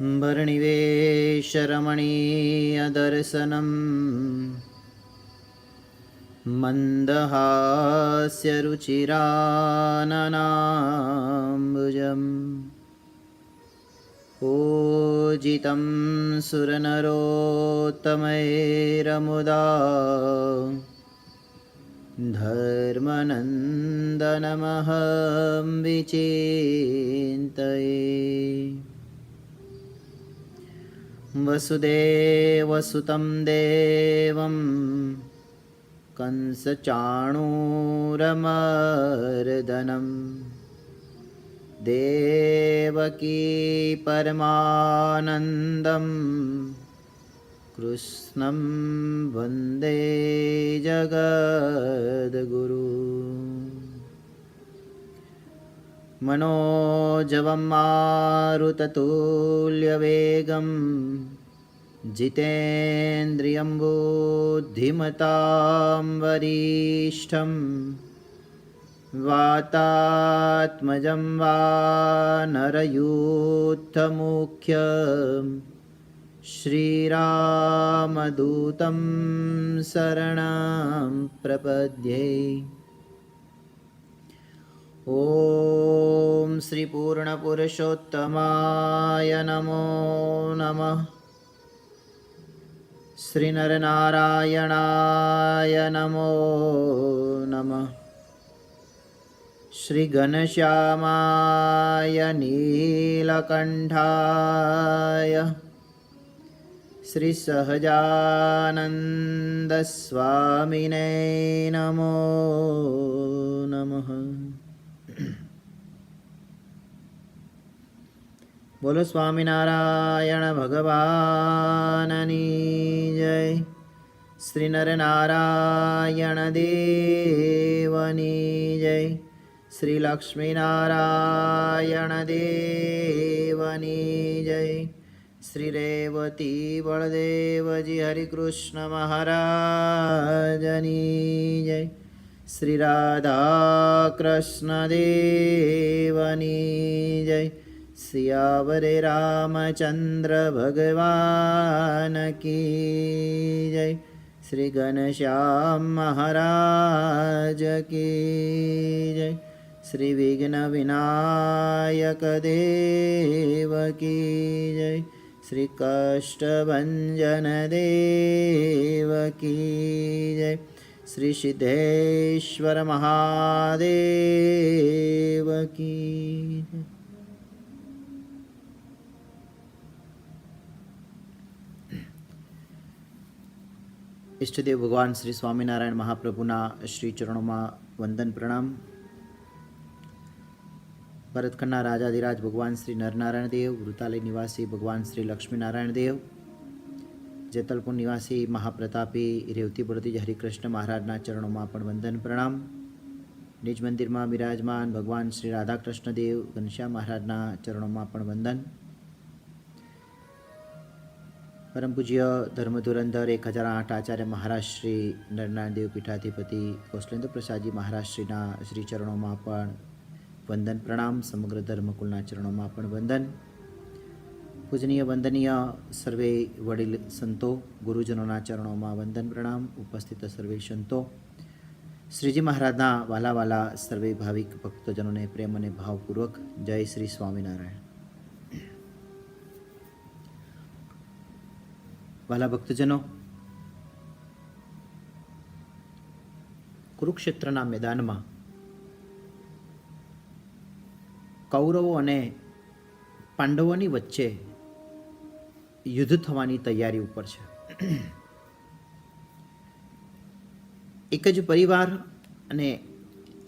वर्णिवेशरमणीयदर्शनम् मन्दहास्यरुचिराननाम्बुजम् पूजितं सुरनरोत्तमैरमुदा धर्मनन्दनमहं विचिन्तये। वसुदेवसुतं देवं कंसचाणूरमर्दनं देवकी परमानन्दं कृष्णं वन्दे जगद्गुरु। मनोजवं मारुततुल्यवेगं जितेन्द्रियं बुद्धिमतां वरिष्ठं वातात्मजं वानरयूथमुख्यं श्रीरामदूतं शरणं प्रपद्ये। ॐ श्री पूर्णपुरुषोत्तमाय नमो नमः। श्री नरनारायणाय नमो नमः। श्री घनश्यामाय नीलकण्ठाय श्री सहजानंद स्वामिने नमो नमः। बोलो स्वामिनारायण भगवाननी जय। श्री नरनारायण देवनी जय। श्री लक्ष्मीनारायण देवनी जय। श्री रेवती बलदेव जी हरिकृष्ण महाराजनी जय। श्री राधा कृष्ण देवनी जय। सियावरे रामचंद्र भगवान की जय। श्री घनश्याम महाराज की जय। श्री विघ्न विनायक देव की जय। श्री कष्टभंजन देव की जय। श्री सिद्धेश्वर महादेव की जय। इष्टदेव भगवान श्री स्वामीनारायण महाप्रभुना श्री चरणों वंदन प्रणाम। भरतखंडना राजाधिराज भगवान श्री नरनारायण देव, वृतालय निवासी भगवान श्री लक्ष्मीनारायण देव, जेतलपुर निवासी महाप्रतापी रेवती बड़ोती हरिकृष्ण महाराजना चरणों में पण वंदन प्रणाम। निज मंदिर में विराजमान भगवान श्री राधाकृष्ण देव घनश्याम महाराजना चरणों में पण वंदन। परम पूज्य धर्मधुरंधर 1008 आचार्य महाराज श्री नरनारायण देव पीठाधिपति कौशलेन्द्र प्रसाद जी महाराज श्रीना श्री चरणों में पण वंदन प्रणाम। समग्र धर्मकुलना चरणों में पण वंदन। पूजनीय वंदनीय सर्वे वडील संतो गुरुजनों चरणों में वंदन प्रणाम। उपस्थित सर्वे संतो श्रीजी महाराजना वाला वाला सर्वे भाविक भक्तजनों ने प्रेम और भावपूर्वक जय श्री स्वामीनारायण। वाला भक्तजनों, कुरुक्षेत्रना मैदान में कौरवों अने पांडवोनी वच्चे युद्ध थवानी तैयारी उपर छे। एक ज परिवार अने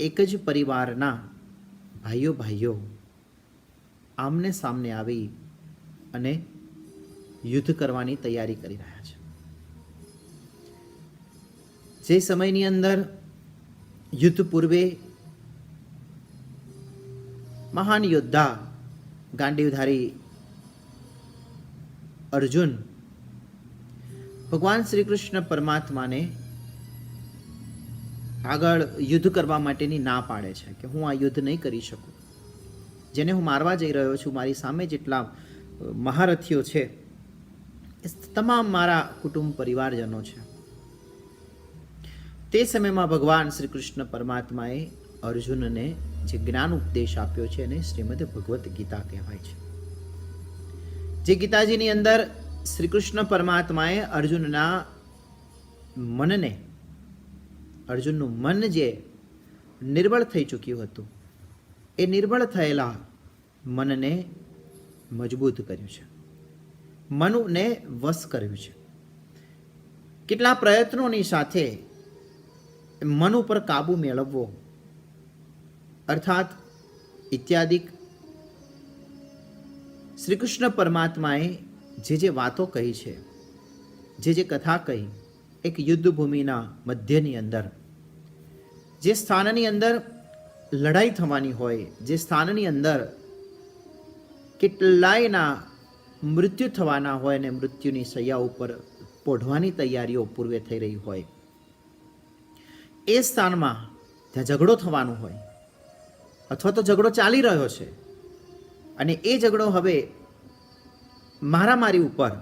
एक ज परिवारना भाईओ भाईओ आमने सामने आवी अने युद्ध करवानी तैयारी करी रह्या छे। जे समयनी अंदर युद्ध पूर्वे महान योद्धा गांडीवधारी अर्जुन भगवान श्री कृष्ण परमात्मा ने આગળ યુદ્ધ કરવા માટેની ના પાડે છે કે હું આ યુદ્ધ નહીં કરી શકું, જેને હું મારવા જઈ રહ્યો છું, મારી સામે જેટલા મહારથીઓ છે એ તમામ મારા કુટુંબ પરિવારજનો છે. તે સમયમાં ભગવાન શ્રી કૃષ્ણ પરમાત્માએ અર્જુનને જે જ્ઞાન ઉપદેશ આપ્યો છે એને શ્રીમદ ભગવદ્ ગીતા કહેવાય છે. જે ગીતાજીની અંદર શ્રી કૃષ્ણ પરમાત્માએ અર્જુનનું મન જે નિર્બળ થઈ ચૂક્યું હતું એ નિર્બળ થયેલા મનને મજબૂત કર્યું છે, મનને વશ કર્યું છે. કેટલા પ્રયત્નોની સાથે મન ઉપર કાબુ મેળવવો અર્થાત ઇત્યાદિક શ્રી કૃષ્ણ પરમાત્માએ જે વાતો કહી છે, જે કથા કહી, એક યુદ્ધ ભૂમિના મધ્યની અંદર જે સ્થાનની અંદર લડાઈ થવાની હોય, જે સ્થાનની અંદર કેટલાયના મૃત્યુ થવાના હોય અને મૃત્યુની સૈયા ઉપર પોઢવાની તૈયારીઓ પૂર્વે થઈ રહી હોય, એ સ્થાનમાં જ્યાં ઝઘડો થવાનો હોય અથવા તો ઝઘડો ચાલી રહ્યો છે અને એ ઝઘડો હવે મારામારી ઉપર,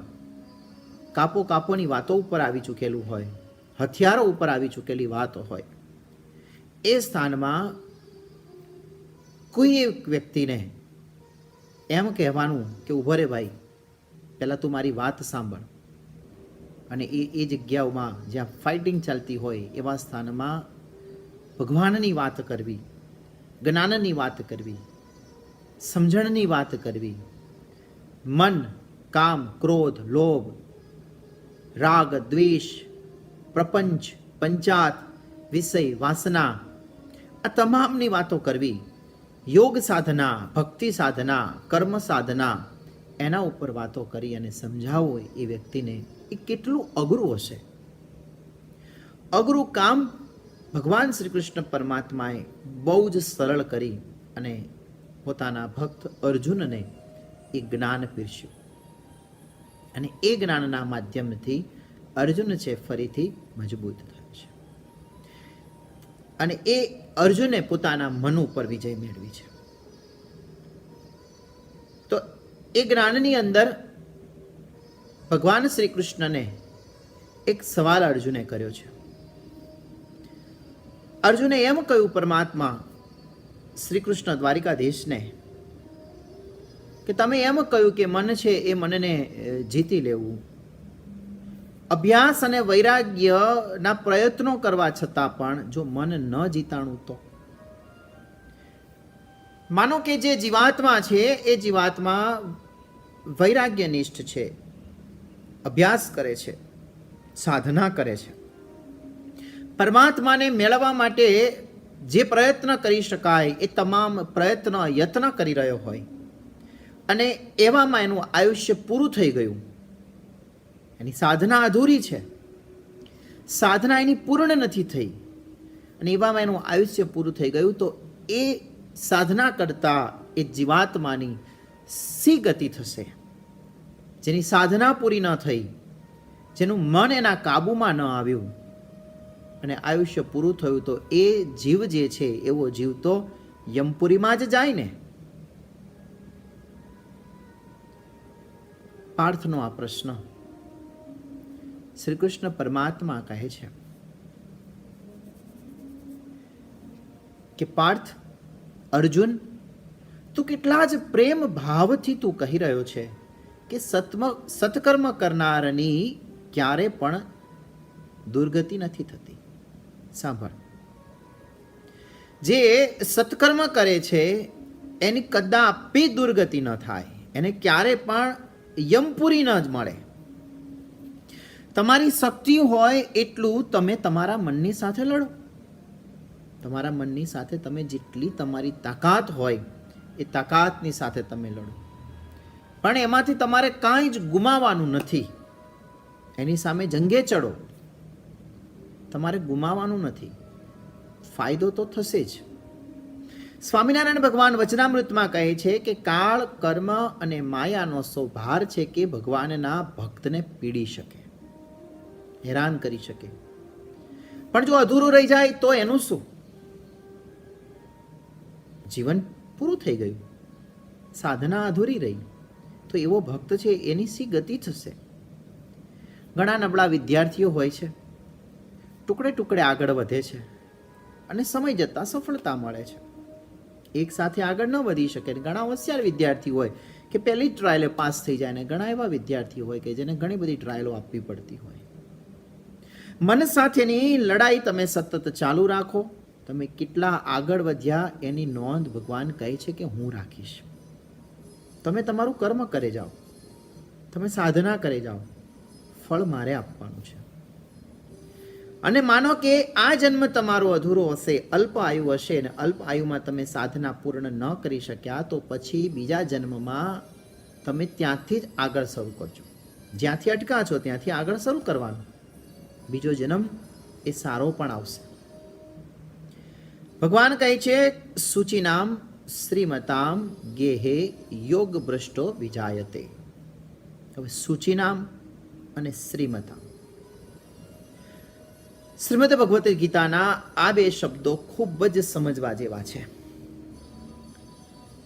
કાપોની વાતો ઉપર આવી ચૂકેલું હોય, હથિયારો ઉપર આવી ચૂકેલી વાતો હોય, એ સ્થાનમાં કોઈ એક વ્યક્તિને એમ કહેવાનું કે ઉભો રે ભાઈ, પહેલાં તું મારી વાત સાંભળ, અને એ જગ્યાઓમાં જ્યાં ફાઇટિંગ ચાલતી હોય એવા સ્થાનમાં ભગવાનની વાત કરવી, જ્ઞાનની વાત કરવી, સમજણની વાત કરવી, મન, કામ, ક્રોધ, લોભ, રાગ, દ્વેષ, પ્રપંચ, પંચાત, વિષય, વાસના, આ તમામની વાતો કરવી, યોગ સાધના, ભક્તિ સાધના, કર્મ સાધના, એના ઉપર વાતો કરી અને સમજાવો એ વ્યક્તિને એ કેટલું અઘરું હશે. અઘરું કામ ભગવાન શ્રી કૃષ્ણ પરમાત્માએ બહુ જ સરળ કરી અને પોતાના ભક્ત અર્જુનને એ જ્ઞાન પીરસ્યું, અને એ જ્ઞાનના માધ્યમથી અર્જુન છે ફરીથી મજબૂત થયો છે, અને એ અર્જુને પોતાના મન ઉપર વિજય મેળવી છે. તો એ જ્ઞાનની અંદર ભગવાન શ્રી કૃષ્ણને એક સવાલ અર્જુને કર્યો છે. અર્જુને એમ કહ્યું પરમાત્મા શ્રી કૃષ્ણ દ્વારિકાધીશને કે તમે એમ કહ્યું કે મન છે એ મનને જીતી લેવું, અભ્યાસ અને વૈરાગ્યના પ્રયત્નો કરવા છતાં પણ જો મન ન જીતાણું તો? માનો કે જે જીવાત્મા છે એ જીવાત્મા વૈરાગ્યનિષ્ઠ છે, અભ્યાસ કરે છે, સાધના કરે છે, પરમાત્માને મેળવવા માટે જે પ્રયત્ન કરી શકાય એ તમામ યત્ન કરી રહ્યો હોય, અને એવામાં એનું આયુષ્ય પૂરું થઈ ગયું, એની સાધના અધૂરી છે, સાધના એની પૂર્ણ નથી થઈ, અને એવામાં એનું આયુષ્ય પૂરું થઈ ગયું, તો એ સાધના કરતા એ જીવાત્માની સી ગતિ થશે? જેની સાધના પૂરી ન થઈ, જેનું મન એના કાબૂમાં ન આવ્યું અને આયુષ્ય પૂરું થયું, તો એ જીવ જે છે એવો જીવ તો યમપુરીમાં જ જાય ને. પાર્થનો આ પ્રશ્ન શ્રી કૃષ્ણ પરમાત્મા કહે છે કે પાર્થ, અર્જુન, તું કેટલા જ પ્રેમ ભાવથી તું કહી રહ્યો છે કે સત્કર્મ કરનારની ક્યારે પણ દુર્ગતિ નથી થતી. સાંભળ, જે સત્કર્મ કરે છે એની કદાપી દુર્ગતિ ન થાય, એને ક્યારે પણ યમપુરી ન જ મળે. તમારી શક્તિ હોય એટલું તમે તમારા મનની સાથે લડો, તમારા મનની સાથે તમે જેટલી તમારી તાકાત હોય એ તાકાતની સાથે તમે લડો, પણ એમાંથી તમારે કાંઈ જ ગુમાવવાનું નથી. એની સામે જંગે ચડો, તમારે ગુમાવવાનું નથી, ફાયદો તો થશે જ. સ્વામિનારાયણ ભગવાન વચનામૃતમાં કહે છે કે કાળ, કર્મ અને માયાનો સ્વભાર છે કે ભગવાનના ભક્તને પીડી શકે, હેરાન કરી શકે, પણ જો અધૂરું રહી જાય તો એનું શું? જીવન પૂરું થઈ ગયું, સાધના અધૂરી રહી, તો એવો ભક્ત છે એની સી ગતિ થશે. ઘણા નબળા વિદ્યાર્થીઓ હોય છે, ટુકડે ટુકડે આગળ વધે છે અને સમય જતાં સફળતા મળે છે. એક સાથે આગળ ન વધી શકે. ઘણા હોશિયાર વિદ્યાર્થી હોય કે પહેલી જ ટ્રાયલે પાસ થઈ જાય, ને ઘણા એવા વિદ્યાર્થીઓ હોય કે જેને ઘણી બધી ટ્રાયલો આપવી પડતી હોય. મન સાથેની લડાઈ તમે સતત ચાલુ રાખો. તમે કેટલા આગળ વધ્યા એની નોંધ ભગવાન કહે છે કે હું રાખીશ. તમે તમારું કર્મ કરે જાઓ, તમે સાધના કરે જાઓ, ફળ મારે આપવાનું છે. અને માનો કે આ જન્મ તમારો અધૂરો હશે, અલ્પ આયુ હશે, અને અલ્પ આયુમાં તમે સાધના પૂર્ણ ન કરી શક્યા, તો પછી બીજા જન્મમાં તમે ત્યાંથી જ આગળ શરૂ કરજો. જ્યાંથી અટકા છો ત્યાંથી આગળ શરૂ કરવાનું. બીજો જન્મ એ સારો પણ આવશે. ભગવાન કહે છે સૂચિનામ શ્રીમતામ ગેહે યોગ ભ્રષ્ટો વિજાયતે. હવે સૂચિનામ અને શ્રીમતામ, શ્રીમદ ભગવદ્ ગીતાના આ બે શબ્દો ખૂબ જ સમજવા જેવા છે.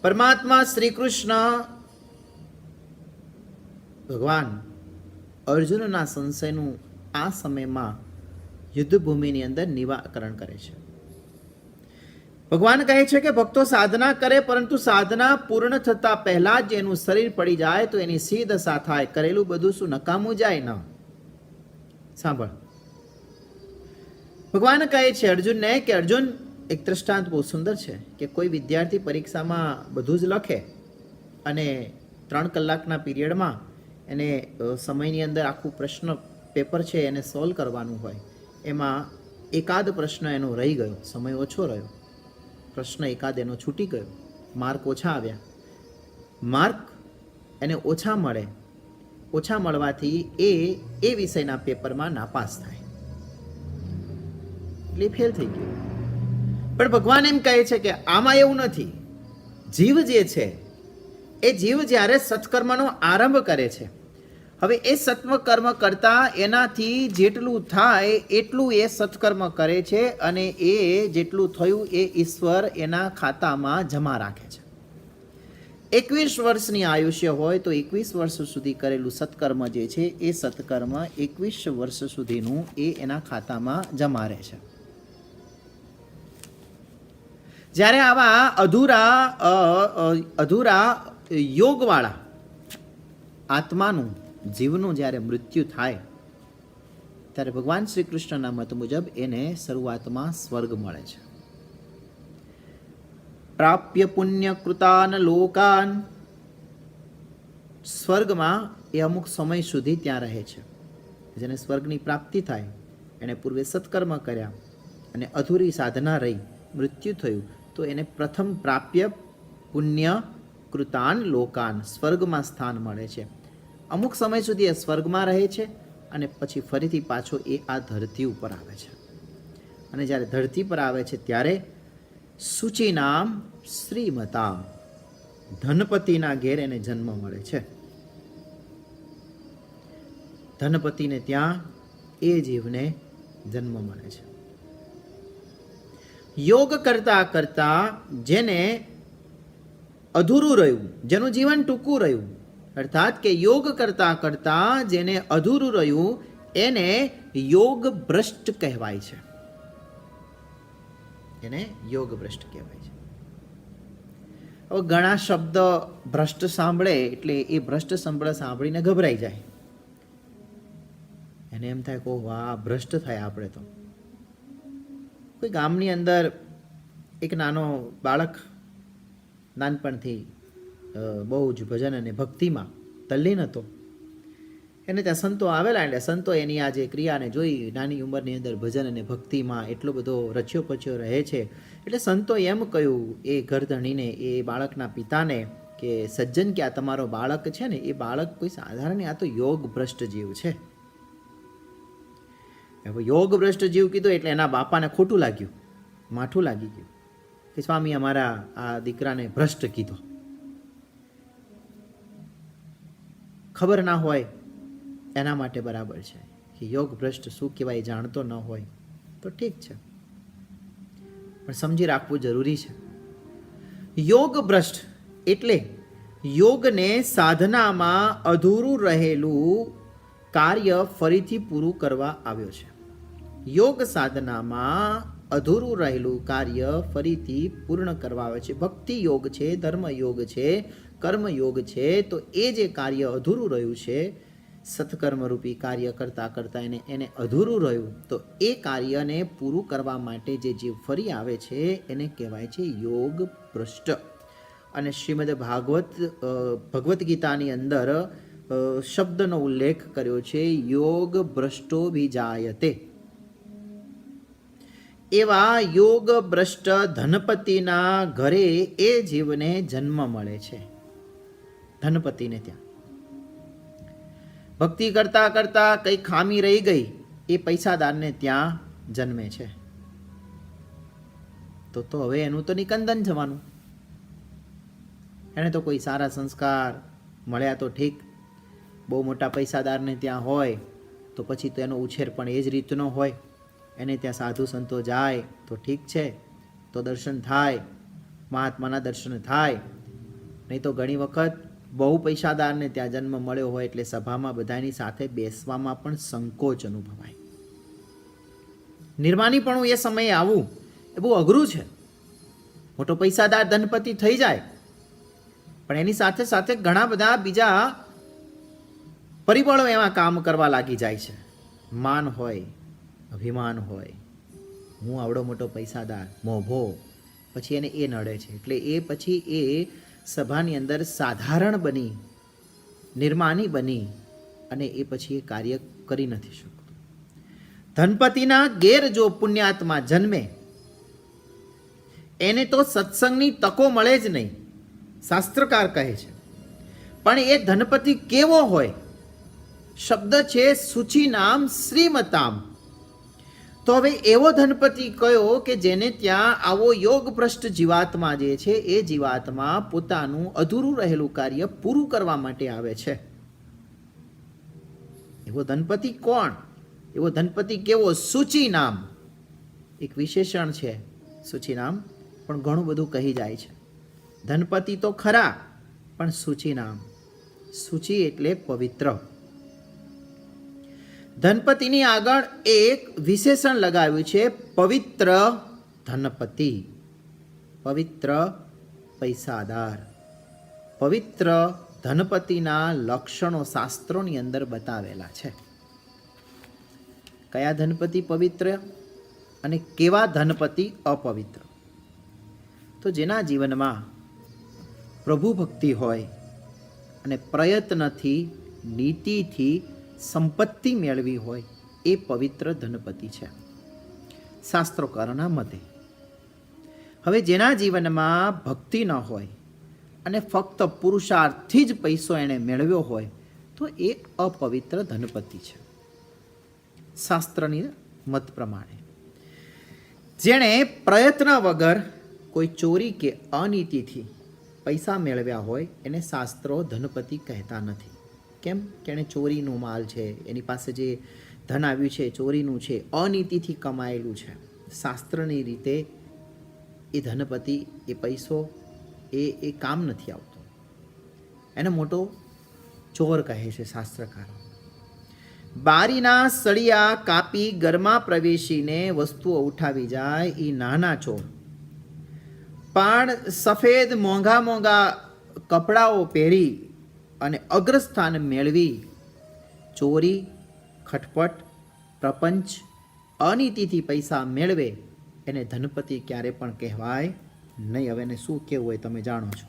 પરમાત્મા શ્રી કૃષ્ણ ભગવાન અર્જુનના સંશયનું આ સમયમાં યુદ્ધ ભૂમિની અંદર નિવારણ કરે છે. ભગવાન કહે છે કે ભક્તો સાધના કરે, પરંતુ સાધના પૂર્ણ થતા પહેલા જ એનું શરીર પડી જાય તો એની સી દશા થાય. કરેલું બધું શું નકામું જાય ન? સાંભળ, ભગવાન કહે છે અર્જુનને કે અર્જુન, એક દ્રષ્ટાંત બહુ સુંદર છે કે કોઈ વિદ્યાર્થી પરીક્ષામાં બધું જ લખે અને 3 કલાકના પીરિયડમાં એને સમયની અંદર આખું પ્રશ્ન પેપર છે એને સોલ્વ કરવાનું હોય. એમાં એકાદ પ્રશ્ન એનો રહી ગયો, સમય ઓછો રહ્યો, પ્રશ્ન એકાદ એનો છૂટી ગયો, માર્ક ઓછા આવ્યા. માર્ક એને ઓછા મળે, ઓછા મળવાથી એ વિષયના પેપરમાં નાપાસ થાય, એટલે ફેલ થઈ ગયો. પણ ભગવાન એમ કહે છે કે આમાં એવું નથી. જીવ જે છે એ જીવ જ્યારે સત્કર્મનો આરંભ કરે છે, હવે એ સત્કર્મ કરતા એનાથી જેટલું થાય એટલું એ સત્કર્મ કરે છે અને એ જેટલું થયું એ ઈશ્વર એના ખાતામાં જમા રાખે છે. 21 વર્ષની આયુષ્ય હોય તો 21 વર્ષ સુધી કરેલું સત્કર્મ જે છે એ સત્કર્મ 21 વર્ષ સુધીનું એ એના ખાતામાં જમા રહે છે. જ્યારે આવા અધૂરા યોગવાળા આત્માનું, જીવનું જ્યારે મૃત્યુ થાય ત્યારે ભગવાન શ્રી કૃષ્ણના મત મુજબ એને શરૂઆતમાં સ્વર્ગ મળે છે. પ્રાપ્ય પુણ્ય કૃતાન લોકાન, સ્વર્ગમાં એ અમુક સમય સુધી ત્યાં રહે છે. જેને સ્વર્ગની પ્રાપ્તિ થાય એણે પૂર્વે સત્કર્મ કર્યા અને અધૂરી સાધના રહી, મૃત્યુ થયું, તો એને પ્રથમ પ્રાપ્ય પુણ્ય કૃતાન લોકાન, સ્વર્ગમાં સ્થાન મળે છે. અમુક સમય સુધી એ સ્વર્ગમાં રહે છે અને પછી ફરીથી પાછો એ આ ધરતી ઉપર આવે છે. અને જ્યારે ધરતી પર આવે છે ત્યારે સૂચિનામ શ્રીમતામ, ધનપતિના ઘેર એને જન્મ મળે છે. ધનપતિને ત્યાં એ જીવને જન્મ મળે છે. યોગ કરતા કરતા જેને અધૂરું રહ્યું, જેનું જીવન ટૂંકું રહ્યું, અર્થાત કે યોગ કરતા કરતા જેને અધૂરું રહ્યું એને યોગ ભ્રષ્ટ કહેવાય છે. એને યોગ ભ્રષ્ટ કહેવાય છે. હવે ઘણા શબ્દ ભ્રષ્ટ સાંભળે એટલે એ ભ્રષ્ટ શબ્દ સાંભળીને ગભરાઈ જાય. એને એમ થાય કે વાહ, ભ્રષ્ટ થાય આપણે તો. કોઈ ગામની અંદર એક નાનો બાળક નાનપણથી બહુ જ ભજન અને ભક્તિમાં તલ્લીન હતો. એને ત્યાં સંતો આવેલા એટલે સંતો એની આ જે ક્રિયાને જોઈ, નાની ઉંમરની અંદર ભજન અને ભક્તિમાં એટલો બધો રચ્યો પચ્યો રહે છે, એટલે સંતો એમ કહ્યું એ ઘરધણીને, એ બાળકના પિતાને કે સજ્જન, કે આ તમારો બાળક છે ને એ બાળક કોઈ સાધારણ નહીં, આ તો યોગ ભ્રષ્ટ જીવ છે. હવે યોગ ભ્રષ્ટ જીવ કીધું એટલે એના બાપાને ખોટું લાગ્યું, માઠું લાગી ગયું કે સ્વામી અમારા આ દીકરાને ભ્રષ્ટ કીધો. ખબર ના હોય એના માટે બરાબર છે કે યોગ ભ્રષ્ટ શું કહેવાય જાણતો ન હોય તો ઠીક છે, પણ સમજી રાખવું જરૂરી છે. યોગ ભ્રષ્ટ એટલે યોગને સાધનામાં અધૂરું રહેલું કાર્ય ફરીથી પૂરું કરવા આવ્યો છે. યોગ સાધનામાં અધૂરું રહેલું કાર્ય ફરીથી પૂર્ણ કરવા આવે છે. ભક્તિ યોગ છે, ધર્મ યોગ છે, કર્મ યોગ છે. તો એ જે કાર્ય અધૂરું રહ્યું છે, સત્કર્મરૂપી કાર્ય કરતાં કરતાં એને અધૂરું રહ્યું, તો એ કાર્યને પૂરું કરવા માટે જે જીવ ફરી આવે છે એને કહેવાય છે યોગ ભ્રષ્ટ. અને શ્રીમદ ભગવદ્ ગીતાની અંદર શબ્દનો ઉલ્લેખ કર્યો છે, યોગ ભ્રષ્ટો વિજાયતે. એવા યોગ ભ્રષ્ટ ધનપતિના ઘરે એ જીવને જન્મ મળે છે. ધનપતિને ત્યાં ભક્તિ કરતા કરતા કઈ ખામી રહી ગઈ, એ પૈસાદારને ત્યાં જન્મે છે. તો હવે એનું તો નિકંદન જવાનું. એને તો કોઈ સારા સંસ્કાર મળ્યા તો ઠીક, બહુ મોટા પૈસાદારને ત્યાં હોય તો પછી તો એનો ઉછેર પણ એ જ રીતનો હોય. એને ત્યાં સાધુ સંતો જાય તો ઠીક છે, તો દર્શન થાય, મહાત્માના દર્શન થાય. નહીં તો ઘણી વખત બહુ પૈસાદારને ત્યાં જન્મ મળ્યો હોય એટલે સભામાં બધાની સાથે બેસવામાં પણ સંકોચ અનુભવાય. નિર્માનીપણું એ સમયે આવવું એ બહુ અઘરું છે. મોટો પૈસાદાર ધનપતિ થઈ જાય, પણ એની સાથે સાથે ઘણા બધા બીજા પરિબળો એમાં કામ કરવા લાગી જાય છે. માન હોય, અભિમાન હોય, હું આવડો મોટો પૈસાદાર, મોભો, પછી એને એ નડે છે. એટલે એ પછી એ સભાની અંદર સાધારણ બની, નિર્માની બની અને એ પછી એ કાર્ય કરી નથી શકતો. ધનપતિના ઘેર જો પુણ્યાત્મા જન્મે, એને તો સત્સંગની તકો મળે જ નહીં, શાસ્ત્રકાર કહે છે. પણ એ ધનપતિ કેવો હોય? શબ્દ છે શુચિનામ શ્રીમતામ. તો હવે એવો ધનપતિ કયો કે જેને ત્યાં આવો યોગ ભ્રષ્ટ જીવાત્મા જે છે, એ જીવાત્મા પોતાનું અધૂરું રહેલું કાર્ય પૂરું કરવા માટે આવે છે. એવો ધનપતિ કોણ? એવો ધનપતિ કેવો? શુચિનામ એક વિશેષણ છે. શુચિનામ પણ ઘણું બધું કહી જાય છે. ધનપતિ તો ખરા, પણ શુચિનામ. શુચિ એટલે પવિત્ર. ધનપતિની આગળ એક વિશેષણ લગાવ્યું છે, પવિત્ર ધનપતિ, પવિત્ર પૈસાદાર. પવિત્ર ધનપતિના લક્ષણો શાસ્ત્રોની અંદર બતાવેલા છે. કયા ધનપતિ પવિત્ર અને કેવા ધનપતિ અપવિત્ર? તો જેના જીવનમાં પ્રભુ ભક્તિ હોય અને પ્રયત્નથી, નીતિથી સંપત્તિ મેળવી હોય, એ પવિત્ર ધનપતિ છે શાસ્ત્રોકારોના મતે. હવે જેના જીવનમાં ભક્તિ ન હોય અને ફક્ત પુરુષાર્થથી જ પૈસો એણે મેળવ્યો હોય, તો એ અપવિત્ર ધનપતિ છે શાસ્ત્રની મત પ્રમાણે. જેણે પ્રયત્ન વગર કોઈ ચોરી કે અનીતિથી પૈસા મેળવ્યા હોય, એને શાસ્ત્રો ધનપતિ કહેતા નથી. કેમ કે એણે ચોરીનું માલ છે, એની પાસે જે ધન આવ્યું છે ચોરીનું છે, અનીતિથી કમાયેલું છે. શાસ્ત્રની રીતે એ ધનપતિ, એ પૈસો એ કામ નથી આવતો. એને મોટો ચોર કહે છે શાસ્ત્રકારો. બારીના સળિયા કાપી ઘરમાં પ્રવેશીને વસ્તુઓ ઉઠાવી જાય, એ નાના ચોર. પણ સફેદ મોંઘા મોંઘા કપડાઓ પહેરી અને અગ્રસ્થાન મેળવી ચોરી, ખટપટ, પ્રપંચ, અનીતિથી પૈસા મેળવે, એને ધનપતિ ક્યારે પણ કહેવાય નહીં. હવે એને શું કહેવું હોય તમે જાણો છો.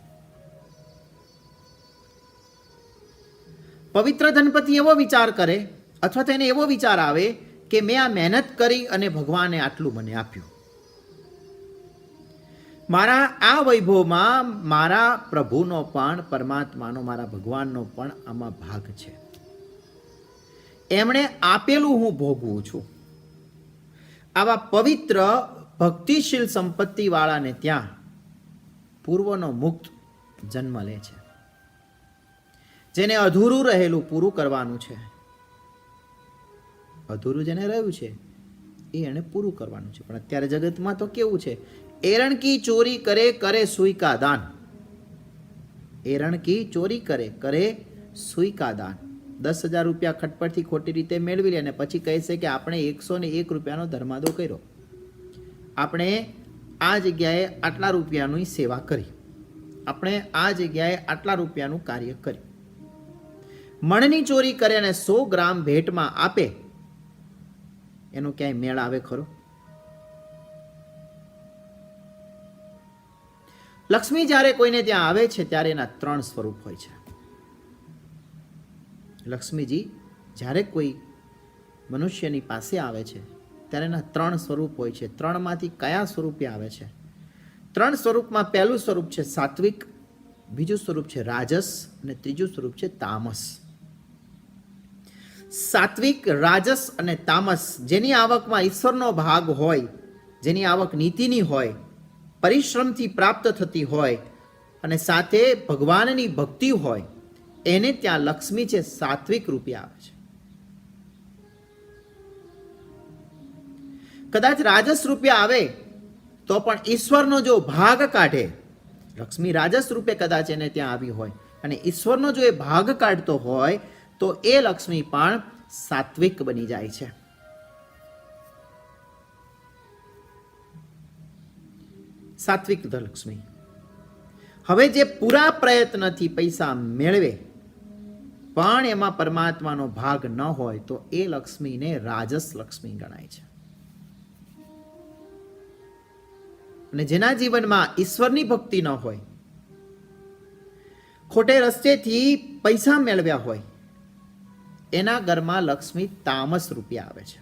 પવિત્ર ધનપતિ એવો વિચાર કરે, અથવા તો એને એવો વિચાર આવે કે મેં આ મહેનત કરી અને ભગવાને આટલું મને આપ્યું. મારા આ વૈભવમાં મારા પ્રભુનો પણ, પરમાત્માનો, મારા ભગવાનનો પણ આમાં ભાગ છે. એમણે આપેલું હું ભોગવું છું. આવા પવિત્ર ભક્તિશીલ સંપત્તિવાળાને ત્યાં પૂર્વનો મુક્ત જન્મ લે છે. જેને અધૂરું રહેલું પૂરું કરવાનું છે, અધૂરું જેને રહ્યું છે એ એને પૂરું કરવાનું છે. પણ અત્યારે જગતમાં તો કેવું છે, એરણકી ચોરી કરે કરે સુઈ કા દાન. એરણ કી ચોરી કરે, કરે સુઈ કા દાન. 10,000 રૂપિયા ખટપટથી ખોટી રીતે મેળવી લે અને પછી કહે છે કે આપણે 101 રૂપિયાનો ધર્માદો કર્યો, આપણે આ જગ્યાએ આટલા રૂપિયાની સેવા કરી, આપણે આ જગ્યાએ આટલા રૂપિયાનું કાર્ય કર્યું. મણની ચોરી કરે અને 100 ગ્રામ ભેટમાં આપે, એનો ક્યાંય મેળ આવે ખરો? લક્ષ્મી જ્યારે કોઈને ત્યાં આવે છે ત્યારે એના 3 સ્વરૂપ હોય છે. લક્ષ્મીજી જ્યારે કોઈ મનુષ્યની પાસે આવે છે ત્યારે એના 3 સ્વરૂપ હોય છે. 3માંથી કયા સ્વરૂપે આવે છે? 3 સ્વરૂપમાં પહેલું સ્વરૂપ છે સાત્વિક, બીજું સ્વરૂપ છે રાજસ અને ત્રીજું સ્વરૂપ છે તામસ. સાત્વિક, રાજસ અને તામસ, જેની આવકમાં ઈશ્વરનો ભાગ હોય, જેની આવક નીતિની હોય, પરિશ્રમથી પ્રાપ્ત થતી હોય અને સાથે ભગવાનની ભક્તિ હોય, એને ત્યાં લક્ષ્મી છે સાત્વિક રૂપે આવે છે. કદાચ રાજસ રૂપે આવે તો પણ ઈશ્વરનો જો ભાગ કાઢે, લક્ષ્મી રાજસ રૂપે કદાચ એને ત્યાં આવી હોય અને ઈશ્વરનો જો એ ભાગ કાઢતો હોય તો એ લક્ષ્મી પણ સાત્વિક બની જાય છે. સાત્વિક લક્ષ્મી. હવે જે પૂરા પ્રયત્નથી પૈસા મેળવે પણ એમાં પરમાત્માનો ભાગ ન હોય તો એ લક્ષ્મીને રાજસ લક્ષ્મી ગણાય છે. અને જેના જીવનમાં ઈશ્વરની ભક્તિ ન હોય, ખોટે રસ્તેથી પૈસા મેળવ્યા હોય, એના ઘરમાં લક્ષ્મી તામસ રૂપે આવે છે.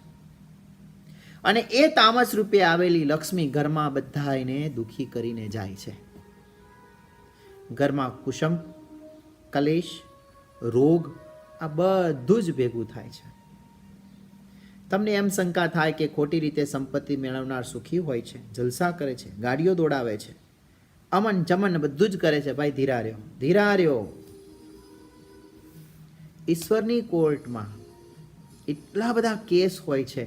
અને એ તામસ રૂપે આવેલી લક્ષ્મી ઘરમાં બધાને દુખી કરીને જાય છે. ઘરમાં કુસંગ, કલેશ, રોગ, આ બધું જ ભેગું થાય છે. તમને એમ શંકા થાય કે ખોટી રીતે સંપત્તિ મેળવનાર સુખી હોય છે, જલસા કરે છે, ગાડીઓ દોડાવે છે, અમન ચમન બધું જ કરે છે. ભાઈ ધીરા રહ્યો, ધીરા રહ્યો. ઈશ્વરની કોર્ટમાં એટલા બધા કેસ હોય છે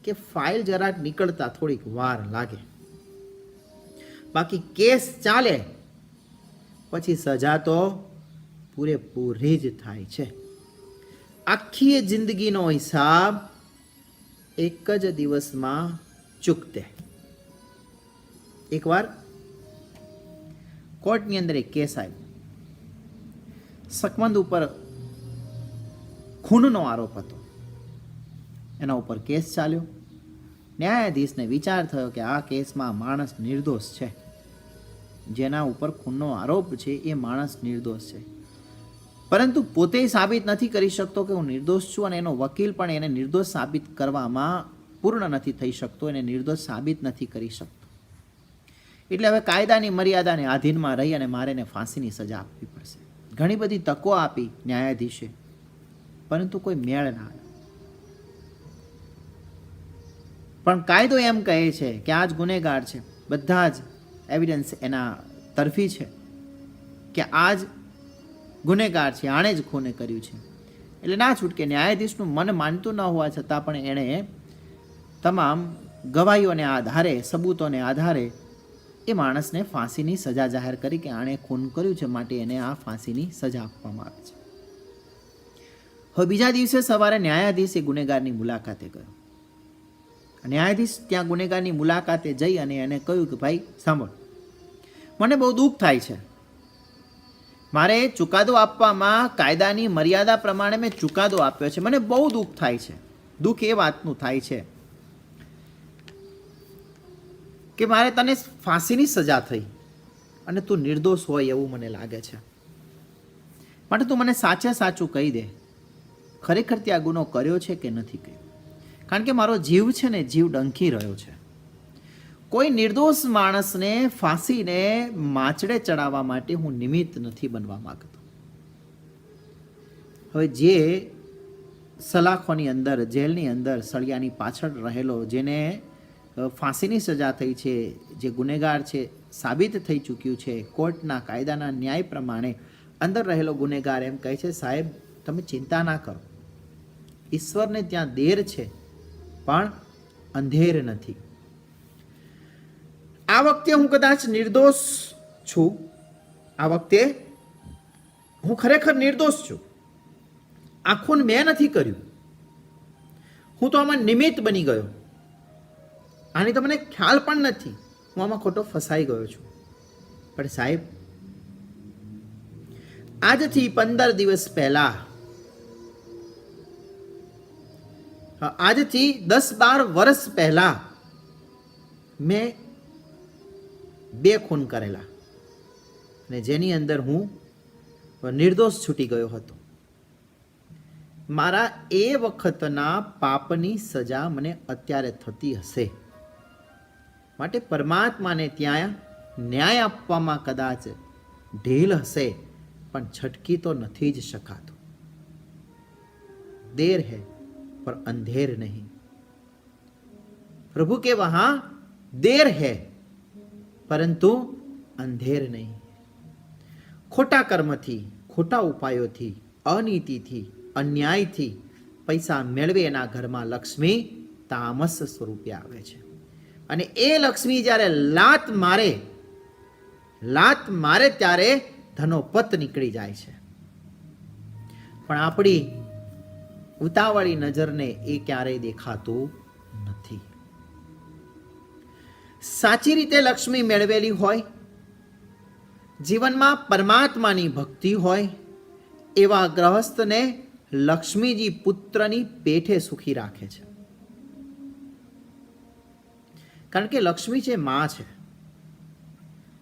કે ફાઇલ જરાક નીકળતા થોડીક વાર લાગે, બાકી કેસ ચાલે પછી સજા તો પૂરેપૂરી જ થાય છે. આખી જિંદગીનો હિસાબ એક જ દિવસમાં ચૂકતે. એકવાર કોર્ટની અંદર એક કેસ આવ્યો. શકમંદ ઉપર ખૂનનો આરોપ હતો. એના ઉપર કેસ ચાલ્યો. ન્યાયાધીશને વિચાર થયો કે આ કેસમાં માણસ નિર્દોષ છે, જેના ઉપર ખૂનનો આરોપ છે એ માણસ નિર્દોષ છે, પરંતુ પોતે સાબિત નથી કરી શકતો કે હું નિર્દોષ છું, અને એનો વકીલ પણ એને નિર્દોષ સાબિત કરવામાં પૂર્ણ નથી થઈ શકતો, એને નિર્દોષ સાબિત નથી કરી શકતો. એટલે હવે કાયદાની મર્યાદાને આધીનમાં રહી અને મારે એને ફાંસીની સજા આપવી પડશે. ઘણી બધી તકો આપી ન્યાયાધીશે, પરંતુ કોઈ મેળ ના આવ્યો. પણ કાયદો એમ કહે છે કે આ જ ગુનેગાર છે, બધા જ એવિડન્સ એના તરફી છે કે આ જ ગુનેગાર છે, આણે જ ખૂને કર્યું છે. એટલે ના છૂટકે. ન્યાયાધીશનું મન માનતું ન હોવા છતાં પણ એણે તમામ ગવાહીઓને આધારે, સબૂતોને આધારે એ માણસને ફાંસીની સજા જાહેર કરી કે આણે ખૂન કર્યું છે, માટે એને આ ફાંસીની સજા આપવામાં આવે છે. હવે બીજા દિવસે સવારે ન્યાયાધીશ એ ગુનેગારની મુલાકાતે ગયો. ન્યાયાધીશ ત્યાં ગુનેગારની મુલાકાતે જઈ અને એને કહ્યું કે ભાઈ સાંભળ, મને બહુ દુઃખ થાય છે, મારે ચુકાદો આપવામાં કાયદાની મર્યાદા પ્રમાણે મેં ચુકાદો આપ્યો છે, મને બહુ દુઃખ થાય છે. દુઃખ એ વાતનું થાય છે કે મારે તને ફાંસીની સજા થઈ અને તું નિર્દોષ હોય એવું મને લાગે છે, માટે તું મને સાચે સાચું કહી દે, ખરેખર તે આ ગુનો કર્યો છે કે નથી કર્યો? કારણ કે મારો જીવ છે ને, જીવ ડંખી રહ્યો છે. કોઈ નિર્દોષ માણસને ફાંસીને માચડે ચડાવવા માટે હું નિમિત્ત નથી બનવા માંગતો. હવે જે સલાખોની અંદર, જેલની અંદર, સળિયાની પાછળ રહેલો, જેને ફાંસીની સજા થઈ છે, જે ગુનેગાર છે, સાબિત થઈ ચૂક્યું છે, કોર્ટના કાયદાના ન્યાય પ્રમાણે અંદર રહેલો ગુનેગાર એમ કહે છે, સાહેબ તમે ચિંતા ના કરો, ઈશ્વરને ત્યાં દેર છે પણ અંધેર નથી. આ વખતે હું કદાચ નિર્દોષ છું, આ વખતે હું ખરેખર નિર્દોષ છું, આ ખૂન મેં નથી કર્યું, હું તો આમાં નિમિત્ત બની ગયો, આની તો મને ખ્યાલ પણ નથી, હું આમાં ખોટો ફસાઈ ગયો છું. પણ સાહેબ, આજથી 15 દિવસ પહેલા, આજથી 10-12 વર્ષ પહેલા મેં 2 ખૂન કરેલા, અને જેની અંદર હું નિર્દોષ છૂટી ગયો હતો. મારા એ વખતના પાપની સજા મને અત્યારે થતી હશે, માટે પરમાત્માને ત્યાં ન્યાય આપવામાં કદાચ ઢીલ હશે, પણ છટકી તો નથી જ શકાતું. દેર હૈ પર અંધેર નહીં. પ્રભુ કે વહાં દેર હૈ પરંતુ અંધેર નહીં. ખોટા કર્મથી, ખોટા ઉપાયોથી, અનીતિથી, અન્યાયથી પૈસા મેળવે એના ઘરમાં લક્ષ્મી તામસ સ્વરૂપે આવે છે. અને એ લક્ષ્મી જ્યારે લાત મારે ત્યારે ધનોપત નીકળી જાય છે. પણ આપણી ઉતાવળી નજરને એ ક્યારેય દેખાતું નથી. સાચી રીતે લક્ષ્મી મેળવેલી હોય, જીવનમાં પરમાત્માની ભક્તિ હોય, એવા ગ્રહસ્થને લક્ષ્મીજી પુત્રની પેઠે સુખી રાખે છે. કારણ કે લક્ષ્મી છે, માં છે.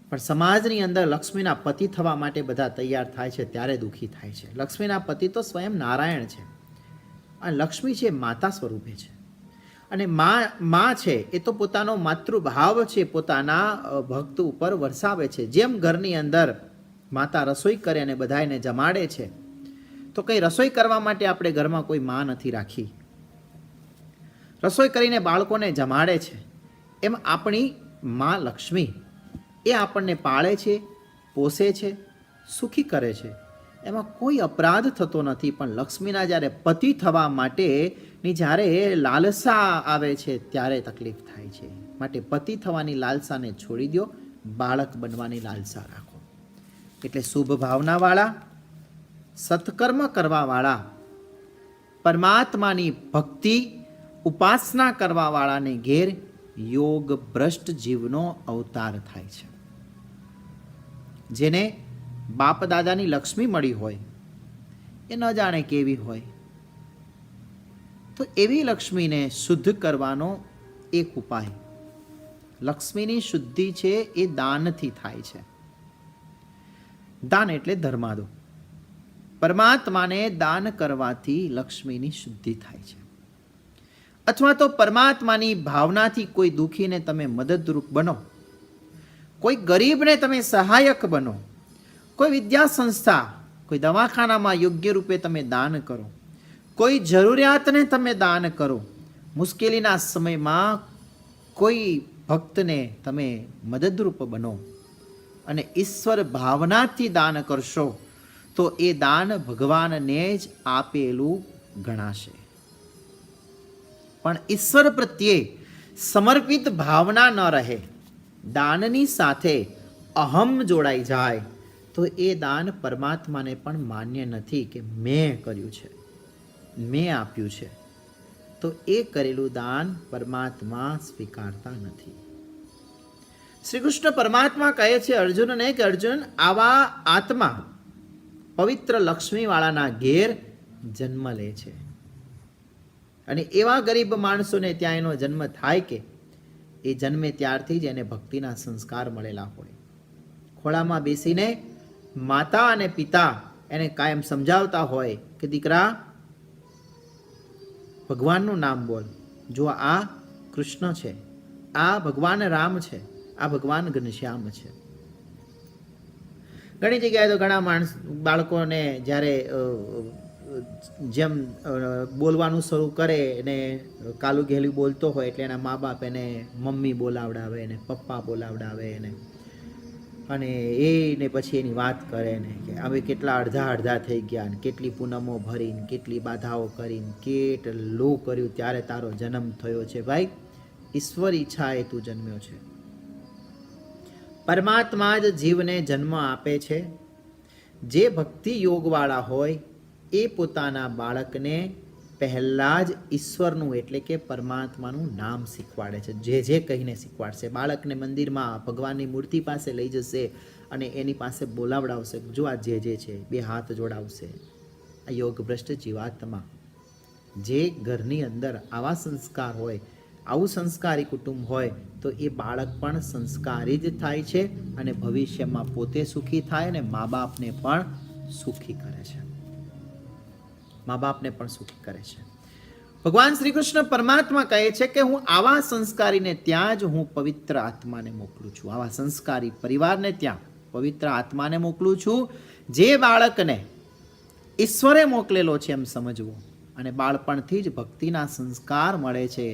પણ સમાજની અંદર લક્ષ્મીના પતિ થવા માટે બધા તૈયાર થાય છે ત્યારે દુઃખી થાય છે. લક્ષ્મીના પતિ તો સ્વયં નારાયણ છે, અને લક્ષ્મી છે માતા સ્વરૂપે છે. અને માં છે એ તો પોતાનો માતૃભાવ છે પોતાના ભક્ત ઉપર વરસાવે છે. જેમ ઘરની અંદર માતા રસોઈ કરે અને બધાને જમાડે છે, તો કંઈ રસોઈ કરવા માટે આપણે ઘરમાં કોઈ માં નથી રાખી, રસોઈ કરીને બાળકોને જમાડે છે. એમ આપણી માં લક્ષ્મી એ આપણને પાળે છે, પોષે છે, સુખી કરે છે. એમાં કોઈ અપરાધ થતો નથી. પણ લક્ષ્મીના જ્યારે પતિ થવા માટેની જ્યારે લાલસા આવે છે ત્યારે તકલીફ થાય છે. માટે પતિ થવાની લાલસાને છોડી દો, બાળક બનવાની લાલસા રાખો. એટલે શુભ ભાવનાવાળા, સત્કર્મ કરવાવાળા, પરમાત્માની ભક્તિ ઉપાસના કરવાવાળાને ઘેર યોગ ભ્રષ્ટ જીવનો અવતાર થાય છે. જેને બાપ દાદાની લક્ષ્મી મળી હોય, એ ન જાણે કેવી હોય, તો એવી લક્ષ્મીને શુદ્ધ કરવાનો એક ઉપાય, લક્ષ્મીની શુદ્ધિ છે એ દાનથી થાય છે. દાન એટલે ધર્માદો. પરમાત્માને દાન કરવાથી લક્ષ્મીની શુદ્ધિ થાય છે. અથવા તો પરમાત્માની ભાવનાથી કોઈ દુઃખીને તમે મદદરૂપ બનો, કોઈ ગરીબને તમે સહાયક બનો, કોઈ વિદ્યા સંસ્થા, કોઈ દવાખાનામાં યોગ્ય રૂપે તમે દાન કરો, કોઈ જરૂરિયાતને તમે દાન કરો, મુશ્કેલીના સમયમાં કોઈ ભક્તને તમે મદદરૂપ બનો અને ઈશ્વર ભાવનાથી દાન કરશો, તો એ દાન ભગવાનને જ આપેલું ગણાશે. પણ ઈશ્વર પ્રત્યે સમર્પિત ભાવના ન રહે, દાનની સાથે અહમ જોડાઈ જાય, તો એ દાન પરમાત્માને પણ માન્ય નથી કે મેં કર્યું છે, મેં આપ્યું છે. તો એ કરેલું દાન પરમાત્મા સ્વીકારતા નથી. શ્રી કૃષ્ણ પરમાત્મા કહે છે અર્જુનને કે અર્જુન, આવા આત્મા પવિત્ર લક્ષ્મીવાળાના ઘેર જન્મ લે છે. અને એવા ગરીબ માણસોને ત્યાં એનો જન્મ થાય કે એ જન્મે ત્યારથી જ એને ભક્તિના સંસ્કાર મળેલા હોય. ખોળામાં બેસીને માતા અને પિતા એને કાયમ સમજાવતા હોય કે દીકરા, ભગવાનનું નામ બોલ, જો આ કૃષ્ણ છે, આ ભગવાન રામ છે, આ ભગવાન ઘનશ્યામ છે. ઘણી જગ્યાએ તો ઘણા બાળકોને જ્યારે જેમ બોલવાનું શરૂ કરે ને કાલું ઘેલું બોલતો હોય એટલે એના મા બાપ એને મમ્મી બોલાવડાવે ને પપ્પા બોલાવડાવે ને, અને એને પછી એની વાત કરે ને કે હવે કેટલા અડધા થઈ ગયા ને કેટલી પૂનમો ભરીને કેટલી બાધાઓ કરીને કેટલું કર્યું ત્યારે તારો જન્મ થયો છે. ભાઈ, ઈશ્વર ઈચ્છાએ તું જન્મ્યો છે. પરમાત્મા જ જીવને જન્મ આપે છે. જે ભક્તિ યોગવાળા હોય એ પોતાના બાળકને પહેલાં જ ઈશ્વરનું એટલે કે પરમાત્માનું નામ શીખવાડે છે. જે કહીને શીખવાડશે. બાળકને મંદિરમાં ભગવાનની મૂર્તિ પાસે લઈ જશે અને એની પાસે બોલાવડાવશે. જો આ જે છે, બે હાથ જોડાવશે. આ યોગભ્રષ્ટ જીવાત્મા, જે ઘરની અંદર આવા સંસ્કાર હોય, આવું સંસ્કારી કુટુંબ હોય, તો એ બાળક પણ સંસ્કારી જ થાય છે અને ભવિષ્યમાં પોતે સુખી થાય અને મા બાપને પણ સુખી કરે છે. મા બાપને પણ સુખી કરે છે. ભગવાન શ્રી કૃષ્ણ પરમાત્મા કહે છે કે હું આવા સંસ્કારીને ત્યાં જ હું પવિત્ર આત્માને મોકલું છું. આવા સંસ્કારી પરિવારને ત્યાં પવિત્ર આત્માને મોકલું છું, જે બાળકને ઈશ્વરે મોકલેલો છે એમ સમજવો અને બાળપણથી જ ભક્તિના સંસ્કાર મળે છે